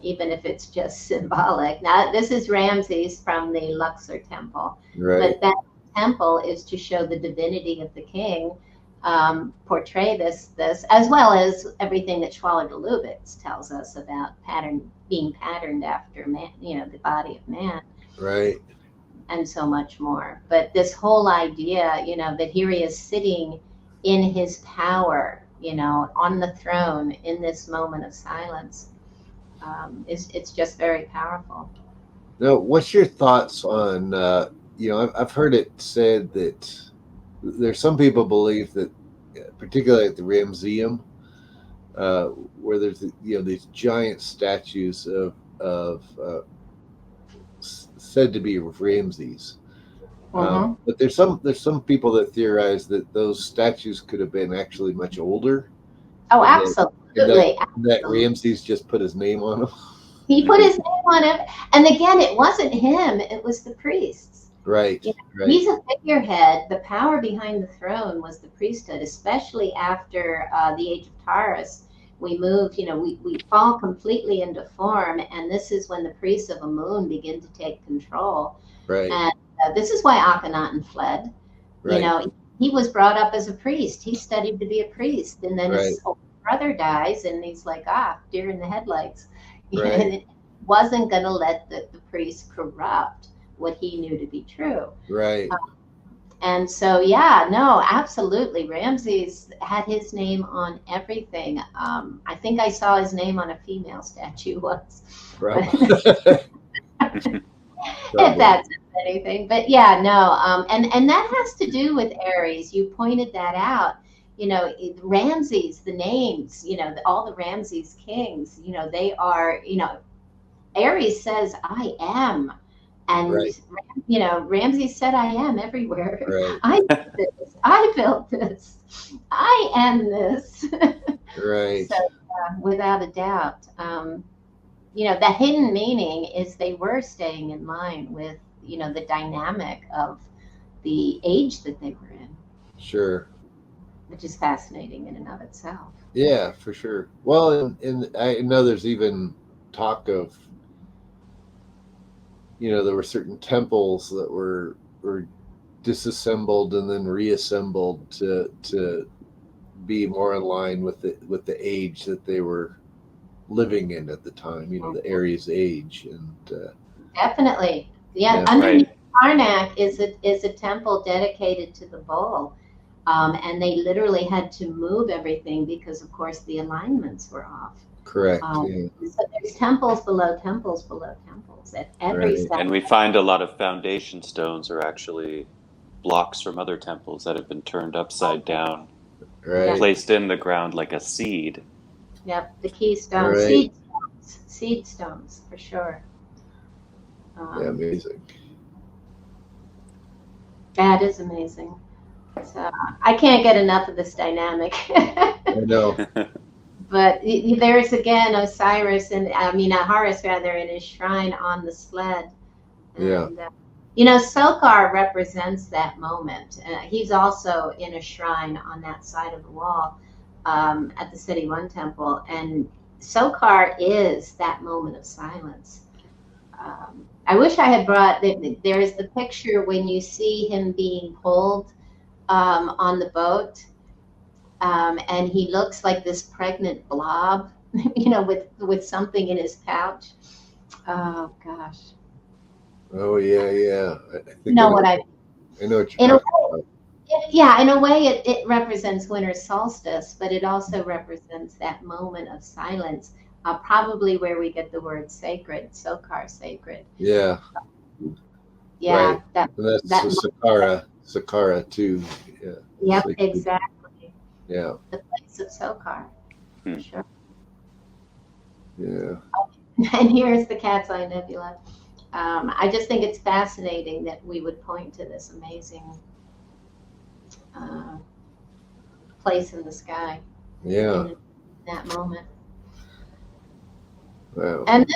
even if it's just symbolic. Now, this is Ramses from the Luxor temple. Right. But that temple is to show the divinity of the king, portray this, as well as everything that Schwaller de Lubitz tells us about being patterned after man, the body of man. Right. And so much more. But this whole idea, that here he is sitting in his power, on the throne in this moment of silence, it's just very powerful. Now, what's your thoughts on, I've heard it said that there's some people believe that, particularly at the Ramesseum, where there's, these giant statues of said to be Ramses. But there's some people that theorize that those statues could have been actually much older. Oh, absolutely. That Ramses just put his name on them. He put his name on it. And again, it wasn't him, it was the priests. Right. He's a figurehead. The power behind the throne was the priesthood, especially after the age of Taurus. We move, we fall completely into form, and this is when the priests of Amun begin to take control. Right. And this is why Akhenaten fled. Right. He was brought up as a priest. He studied to be a priest, and then his older brother dies, and he's like, deer in the headlights. Right. And it wasn't going to let the priest corrupt what he knew to be true. Right. And so, yeah, no, absolutely. Ramses had his name on everything. I think I saw his name on a female statue once. If that says anything. But yeah, no. And that has to do with Aries. You pointed that out. You know, Ramses, the names, you know, all the Ramses kings, you know, they are, you know, Aries says, I am. And, you know, Ramses said, I am everywhere. Right. I did this. I built this. I am this. Right. So, without a doubt, you know, the hidden meaning is they were staying in line with, you know, the dynamic of the age that they were in. Sure. Which is fascinating in and of itself. Yeah, for sure. Well, and I know there's even talk of, you know, there were certain temples that were disassembled and then reassembled to be more in line with the age that they were living in at the time. You know, the Aries age, and definitely, yeah. Underneath Karnak is a temple dedicated to the bull, and they literally had to move everything because, of course, the alignments were off. Correct. So there's temples below temples below temples at every step. And we find a lot of foundation stones are actually blocks from other temples that have been turned upside down, placed in the ground like a seed. Yep, the keystone, seed stones for sure. Yeah, amazing. That is amazing. So I can't get enough of this dynamic. I know. But there's again Osiris and Horus rather in his shrine on the sled. And, you know, Sokar represents that moment. He's also in a shrine on that side of the wall at the Seti I temple, and Sokar is that moment of silence. I wish I had brought. There is the picture when you see him being pulled on the boat. And he looks like this pregnant blob, you know, with something in his pouch. Oh gosh. Oh yeah. I think I know what I know what you're talking about. Yeah, in a way, it represents winter solstice, but it also represents that moment of silence. Probably where we get the word sacred, Sokar sacred. Yeah. Yeah. Right. That's Saqqara too. Yeah. Yep, Sacred. exactly. Yeah. The place of Sokar. For sure. Yeah. And here's the Cat's Eye Nebula. I just think it's fascinating that we would point to this amazing place in the sky. Yeah. In that moment. Wow. And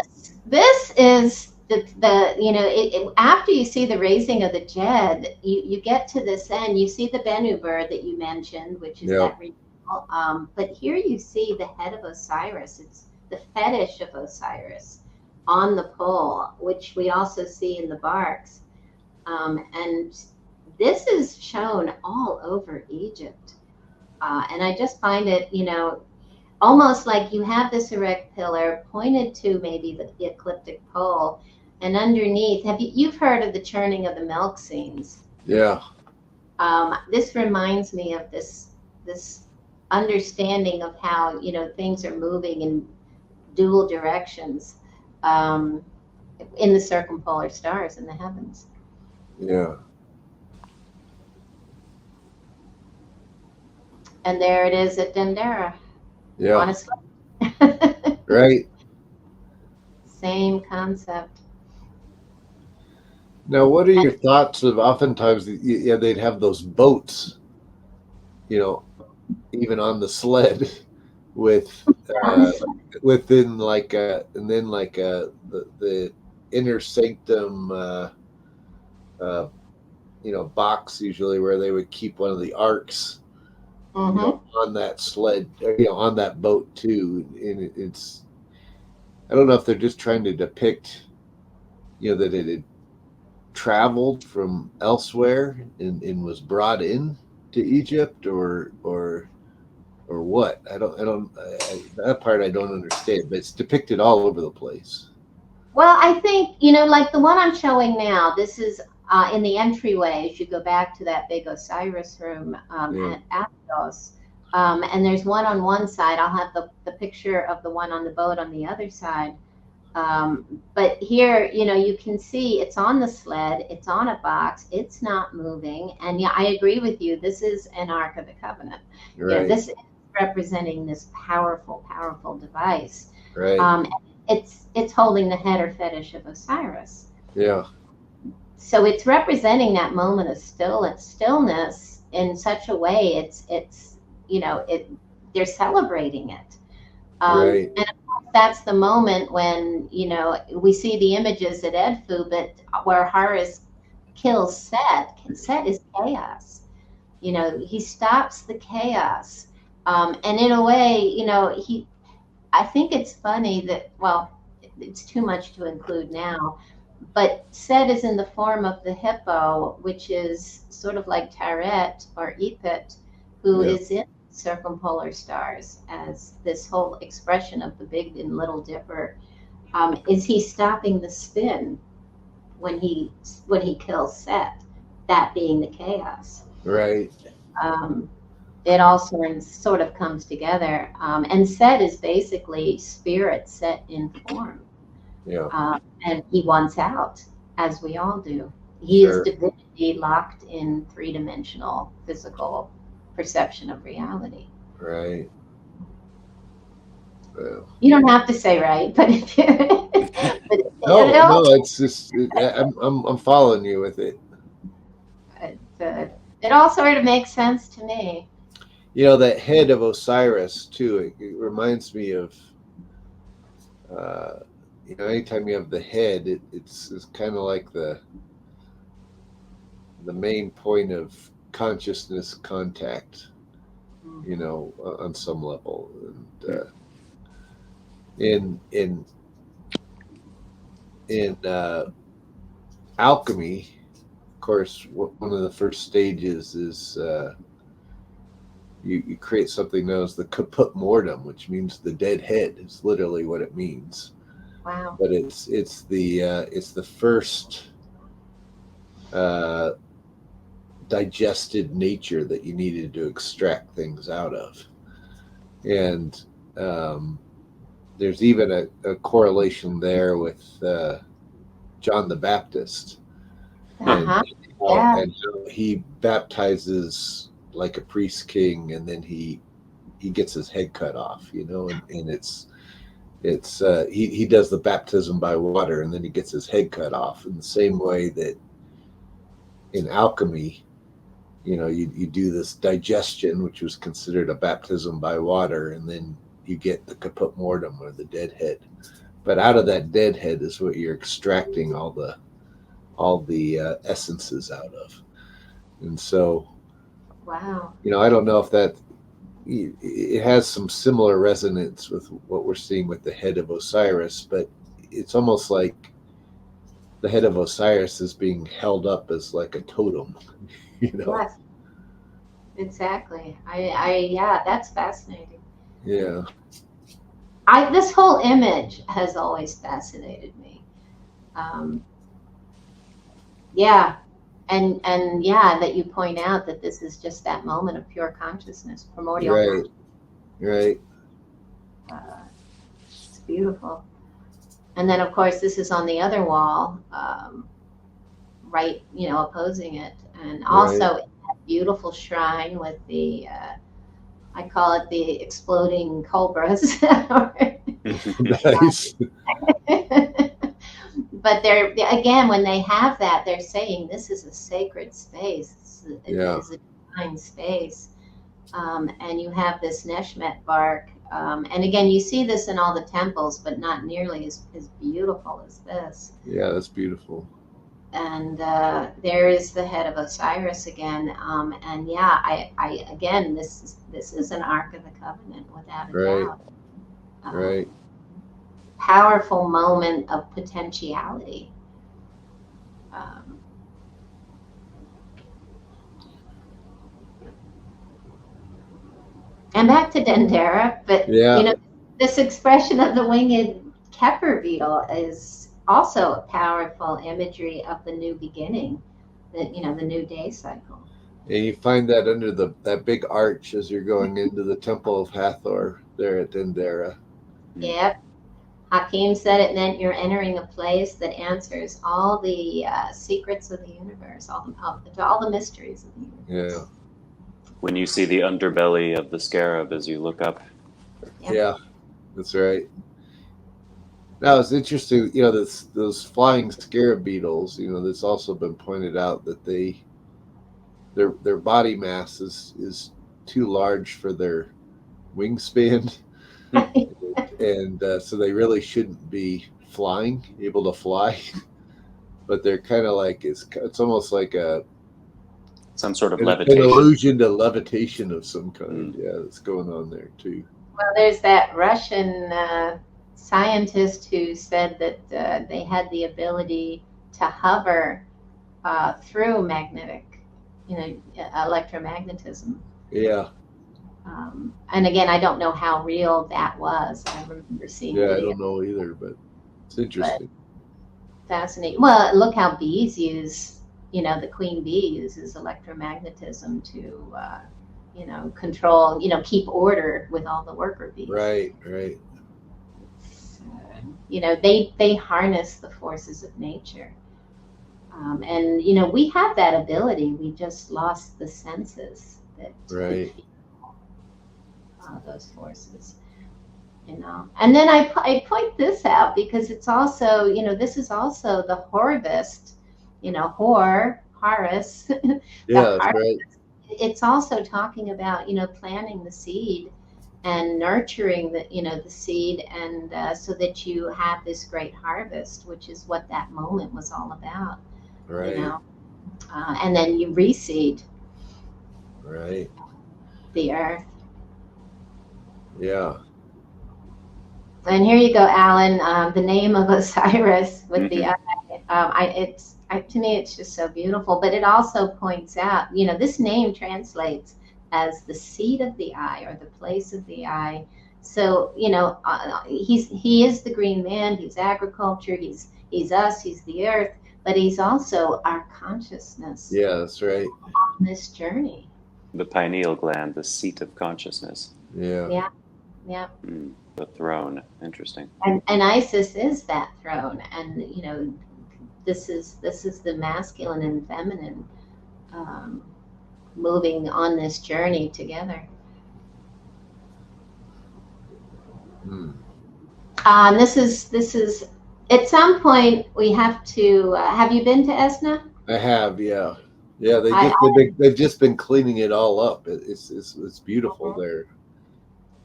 this is the you know, after you see the raising of the Jed, you get to this end. You see the Bennu bird that you mentioned, which is that regional. But here you see the head of Osiris. It's the fetish of Osiris on the pole, which we also see in the barks. And this is shown all over Egypt. And I just find it, you know, almost like you have this erect pillar pointed to maybe the ecliptic pole, and underneath, you've heard of the churning of the milk scenes? Yeah. This reminds me of this understanding of how, you know, things are moving in dual directions in the circumpolar stars in the heavens. Yeah. And there it is at Dendera. Yeah. Honestly. Right. Same concept. Now, what are your thoughts of oftentimes, they'd have those boats, you know, even on the sled with, within like, and then like the inner sanctum, you know, box usually where they would keep one of the arks. You know, on that sled, you know, on that boat too. And it's, I don't know if they're just trying to depict, you know, that it had traveled from elsewhere and was brought in to Egypt, or what? That part I don't understand, but it's depicted all over the place. Well, I think, you know, like the one I'm showing now, this is in the entryway as you go back to that big Osiris room at Abydos. And there's one on one side. I'll have the picture of the one on the boat on the other side. But here, you know, you can see it's on the sled, it's on a box, it's not moving. And yeah, I agree with you. This is an Ark of the Covenant. Right. Yeah, this is representing this powerful, powerful device. Right. It's holding the head or fetish of Osiris. Yeah. So it's representing that moment of stillness in such a way. It's you know, they're celebrating it. Right. And of course, that's the moment when, you know, we see the images at Edfu, but where Horus kills Set. Set is chaos. You know, he stops the chaos. And in a way, you know, I think it's funny that, well, it's too much to include now, but Set is in the form of the hippo, which is sort of like Taret or Epet, who is in circumpolar stars, as this whole expression of the Big and Little Dipper. Is he stopping the spin when he kills Set? That being the chaos. Right. It all sort of comes together. And Set is basically spirit set in form. Yeah. And he wants out, as we all do. He is divinity locked in three-dimensional physical perception of reality. Right. Well. You don't have to say right, but if you, no, it's just I'm following you with it. It all sort of makes sense to me. You know, that head of Osiris too. It reminds me of, you know, anytime you have the head, it's kind of like the main point of consciousness contact. You know, on some level, and in alchemy, of course, one of the first stages is you create something known as the caput mortem, which means the dead head. Is literally what it means. Wow! But it's the first digested nature that you needed to extract things out of. And there's even a correlation there with John the Baptist. And how he baptizes like a priest king, and then he gets his head cut off, you know, and it's he does the baptism by water, and then he gets his head cut off in the same way that in alchemy, you know, you do this digestion, which was considered a baptism by water, and then you get the caput mortem, or the dead head. But out of that dead head is what you're extracting all the essences out of. And so, wow, you know, I don't know if that it has some similar resonance with what we're seeing with the head of Osiris, but it's almost like the head of Osiris is being held up as like a totem. You know? Yes, exactly. Yeah, that's fascinating. Yeah. This whole image has always fascinated me. Yeah, and yeah, that you point out that this is just that moment of pure consciousness, primordial. Right. Right. It's beautiful. And then, of course, this is on the other wall, right, you know, opposing it. And also that beautiful shrine with the, I call it the exploding cobras. Nice. But they're, again, when they have that, they're saying this is a sacred space. It is a divine space. And you have this Neshmet bark. And again, you see this in all the temples, but not nearly as beautiful as this. Yeah, that's beautiful. And there is the head of Osiris again. And yeah, I again, this is an Ark of the Covenant without a doubt. Right. Powerful moment of potentiality. And back to Dendera, but you know, this expression of the winged Kepler beetle is also a powerful imagery of the new beginning. the new day cycle. And you find that under that big arch as you're going into the Temple of Hathor there at Dendera. Yep. Hakim said it meant you're entering a place that answers all the secrets of the universe, all the mysteries of the universe. Yeah. When you see the underbelly of the scarab as you look up. Yeah, that's right. Now it's interesting, those flying scarab beetles, that's also been pointed out that their body mass is too large for their wingspan. And so they really shouldn't be able to fly. But they're kind of like, it's almost like some sort of an levitation. illusion to levitation of some kind. Yeah, that's going on there too. Well, there's that Russian scientist who said that they had the ability to hover through magnetic, electromagnetism. Yeah. And again, I don't know how real that was. I remember seeing. Yeah, I don't know either, but it's interesting. But fascinating. Well, look how bees use. The queen bee uses electromagnetism to, control, keep order with all the worker bees. Right. They harness the forces of nature. And, we have that ability. We just lost the senses that those forces. And then I point this out because it's also, this is also the harvest. Horus. Yeah, that's right. It's also talking about, planting the seed and nurturing the seed, and so that you have this great harvest, which is what that moment was all about. Right. And then you reseed. Right. The earth. Yeah. And here you go, Alan. The name of Osiris with the eye. To me, it's just so beautiful. But it also points out, this name translates as the seat of the eye or the place of the eye. So, he is the green man. He's agriculture. He's us. He's the earth. But he's also our consciousness. Yeah, that's right. On this journey. The pineal gland, the seat of consciousness. Yeah. Yeah. The throne. Interesting. And Isis is that throne, and this is the masculine and feminine moving on this journey together. This is at some point we have to. Have you been to Esna? I have, yeah. Yeah, they've just been cleaning it all up. It's beautiful there.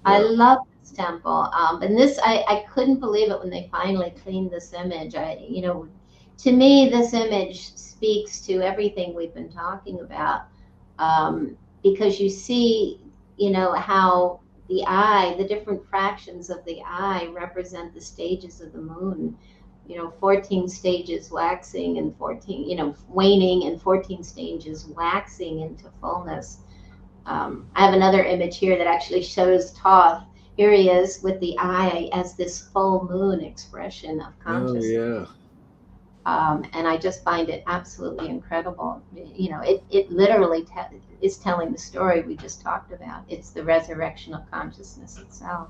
I love this temple, and this I couldn't believe it when they finally cleaned this image. To me, this image speaks to everything we've been talking about, because you see, how the eye, the different fractions of the eye represent the stages of the moon. 14 stages waxing and 14, waning, and 14 stages waxing into fullness. I have another image here that actually shows Thoth. Here he is with the eye as this full moon expression of consciousness. Oh, yeah. And I just find it absolutely incredible. It literally is telling the story we just talked about. It's the resurrection of consciousness itself.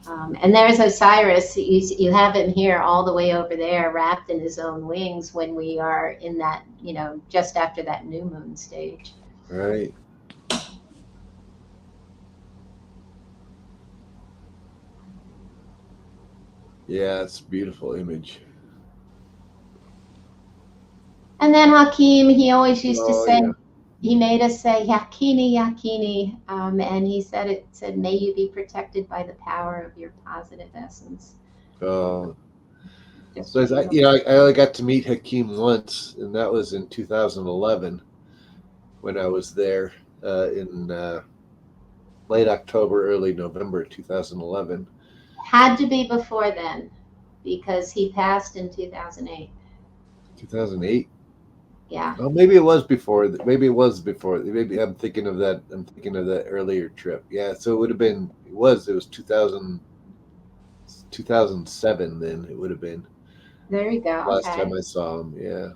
And there's Osiris. You have him here all the way over there, wrapped in his own wings when we are in that, just after that new moon stage. Right. Yeah, it's a beautiful image. And then Hakim, he always used to say, yeah. He made us say Yakini, Yakini, and he said, may you be protected by the power of your positive essence. So I only got to meet Hakim once, and that was in 2011 when I was there in late October, early November 2011. Had to be before then, because he passed in 2008. 2008? Yeah. Well, maybe it was before. Maybe I'm thinking of that. I'm thinking of that earlier trip. Yeah. So it would have been. It was 2007. Then it would have been. There you go. Last time I saw him. Yeah.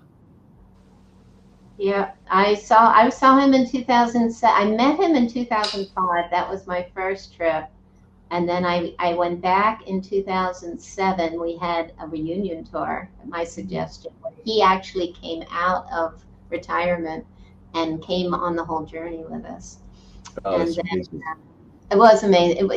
Yeah, I saw him in 2007. I met him in 2005. That was my first trip. And then I went back in 2007. We had a reunion tour at my suggestion. He actually came out of retirement and came on the whole journey with us. Oh, And that's then amazing. it was amazing.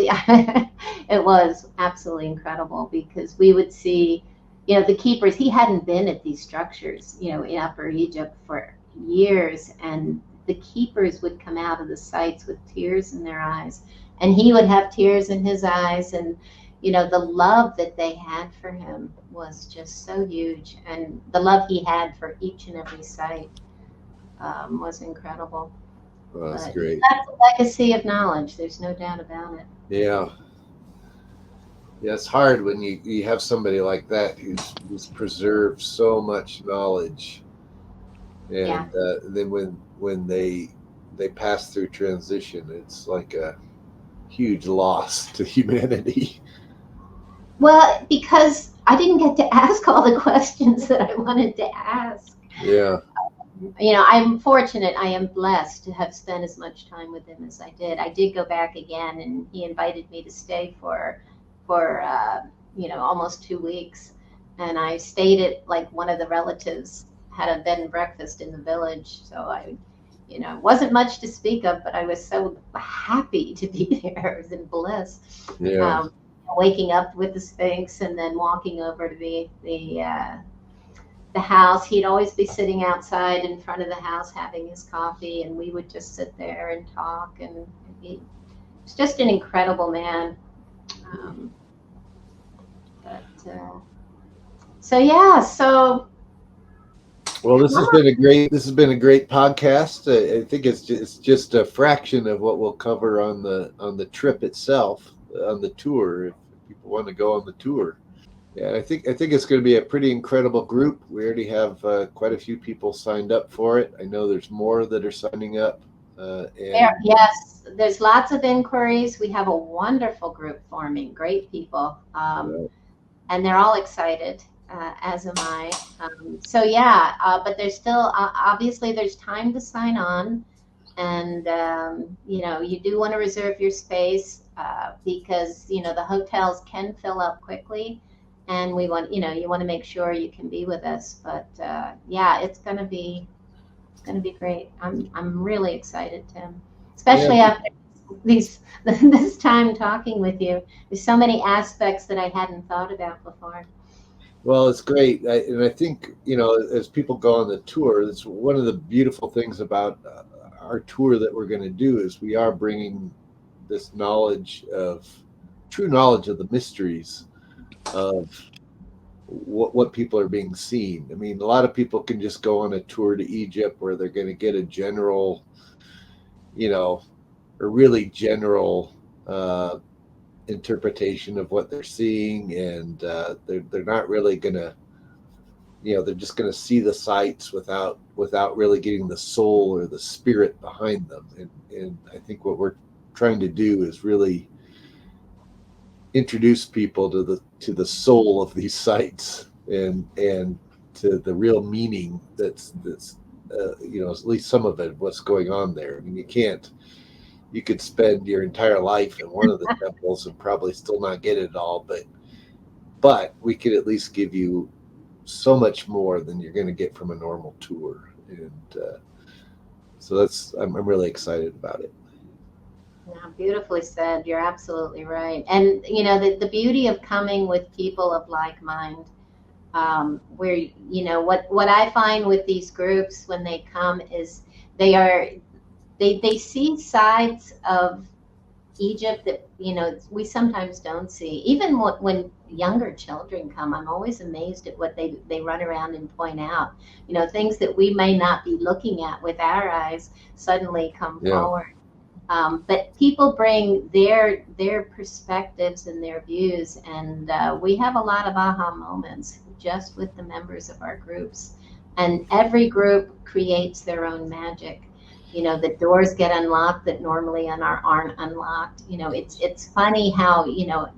It was absolutely incredible because we would see, the keepers. He hadn't been at these structures, in Upper Egypt for years, and the keepers would come out of the sites with tears in their eyes, and he would have tears in his eyes, and the love that they had for him was just so huge, and the love he had for each and every site was incredible. Oh, that's But great. that's a legacy of knowledge. There's no doubt about it. Yeah. Yeah, it's hard when you have somebody like that who's preserved so much knowledge, and Yeah. then when they pass through transition, it's like a huge loss to humanity. Well, because I didn't get to ask all the questions that I wanted to ask. Yeah. I'm fortunate. I am blessed to have spent as much time with him as I did. I did go back again, and he invited me to stay for almost 2 weeks. And I stayed at like one of the relatives had a bed and breakfast in the village. So I, wasn't much to speak of, but I was so happy to be there. I was in bliss. Yeah. Waking up with the Sphinx and then walking over to the house. He'd always be sitting outside in front of the house having his coffee, and we would just sit there and talk. And he was just an incredible man. So Well, this has been a great podcast. I think it's just a fraction of what we'll cover on the trip itself, on the tour. If people want to go on the tour, yeah, I think it's going to be a pretty incredible group. We already have quite a few people signed up for it. I know there's more that are signing up. Yes, there's lots of inquiries. We have a wonderful group forming, great people, and they're all excited, as am I. But there's still, obviously, there's time to sign on, and you do want to reserve your space because the hotels can fill up quickly, and we want you want to make sure you can be with us. But it's going to be. It's going to be great. I'm really excited, Tim, especially after this time talking with you. There's so many aspects that I hadn't thought about before. Well, it's great, and I think as people go on the tour, it's one of the beautiful things about our tour that we're going to do is we are bringing this true knowledge of the mysteries of what people are being seen. I mean, a lot of people can just go on a tour to Egypt where they're going to get a general, a really general interpretation of what they're seeing, and they're not really going to, they're just going to see the sights without really getting the soul or the spirit behind them. And I think what we're trying to do is really introduce people to the soul of these sites and to the real meaning that's at least some of it, what's going on there. I mean, you could spend your entire life in one of the temples and probably still not get it all, but we could at least give you so much more than you're going to get from a normal tour. And so I'm really excited about it. Yeah, beautifully said. You're absolutely right. And the beauty of coming with people of like mind, where what I find with these groups when they come is they see sides of Egypt that we sometimes don't see. Even when younger children come, I'm always amazed at what they run around and point out. Things that we may not be looking at with our eyes suddenly come forward. But people bring their perspectives and their views, and we have a lot of aha moments just with the members of our groups. And every group creates their own magic. The doors get unlocked that normally aren't unlocked. It's funny how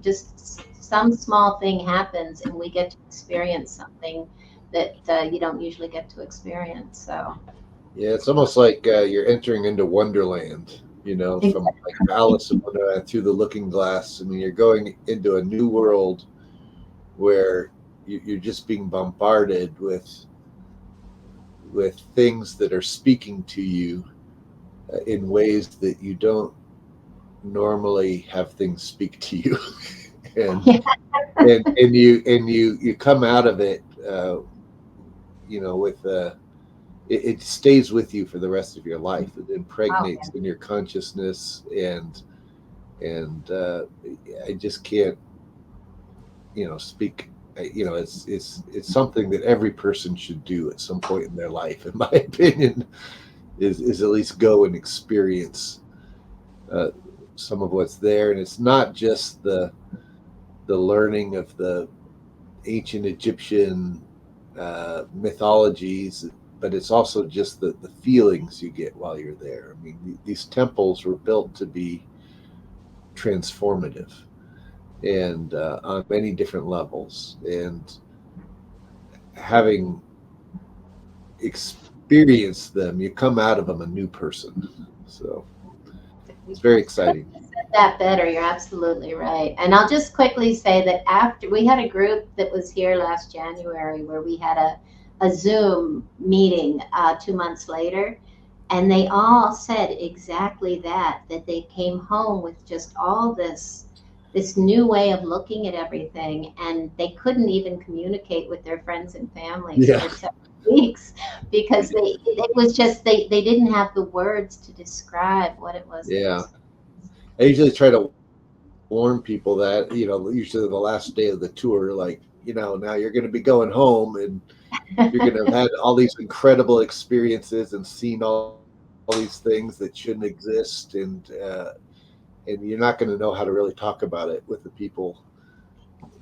just some small thing happens, and we get to experience something that you don't usually get to experience. So Yeah, it's almost like you're entering into Wonderland, you know, from like Alice in Wonderland through the Looking Glass. I mean, you're going into a new world where you're just being bombarded with things that are speaking to you in ways that you don't normally have things speak to you, and you come out of it, you know, with it stays with you for the rest of your life. It impregnates in your consciousness, and I just can't, you know, speak. You know, it's something that every person should do at some point in their life, in my opinion, is at least go and experience some of what's there. And it's not just the learning of the ancient Egyptian mythologies, but it's also just the feelings you get while you're there. I mean, these temples were built to be transformative, and on many different levels. And having experienced them, you come out of them a new person. So it's very exciting. That better. You're absolutely right. And I'll just quickly say that after we had a group that was here last January where we had a Zoom meeting 2 months later, and they all said exactly that they came home with just all this new way of looking at everything, and they couldn't even communicate with their friends and families for several weeks because it was just they didn't have the words to describe what it was. Yeah. I usually try to warn people that, you know, usually the last day of the tour, like, you know, now you're going to be going home and you're going to have had all these incredible experiences and seen all these things that shouldn't exist. And you're not going to know how to really talk about it with the people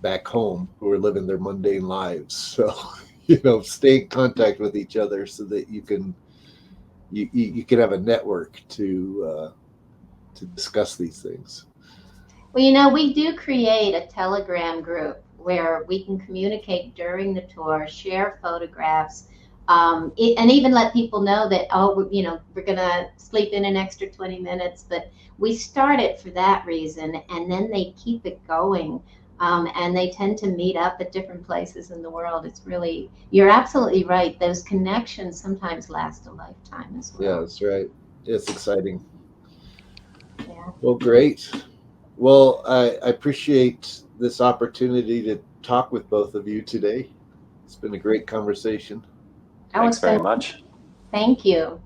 back home who are living their mundane lives. So, you know, stay in contact with each other so that you can have a network to discuss these things. Well, you know, we do create a Telegram group where we can communicate during the tour, share photographs, and even let people know that, oh, you know, we're going to sleep in an extra 20 minutes. But we start it for that reason, and then they keep it going. And they tend to meet up at different places in the world. It's really, you're absolutely right. Those connections sometimes last a lifetime as well. Yeah, that's right. It's exciting. Yeah. Well, great. Well, I appreciate this opportunity to talk with both of you today. It's been a great conversation. Thanks very much. Thank you.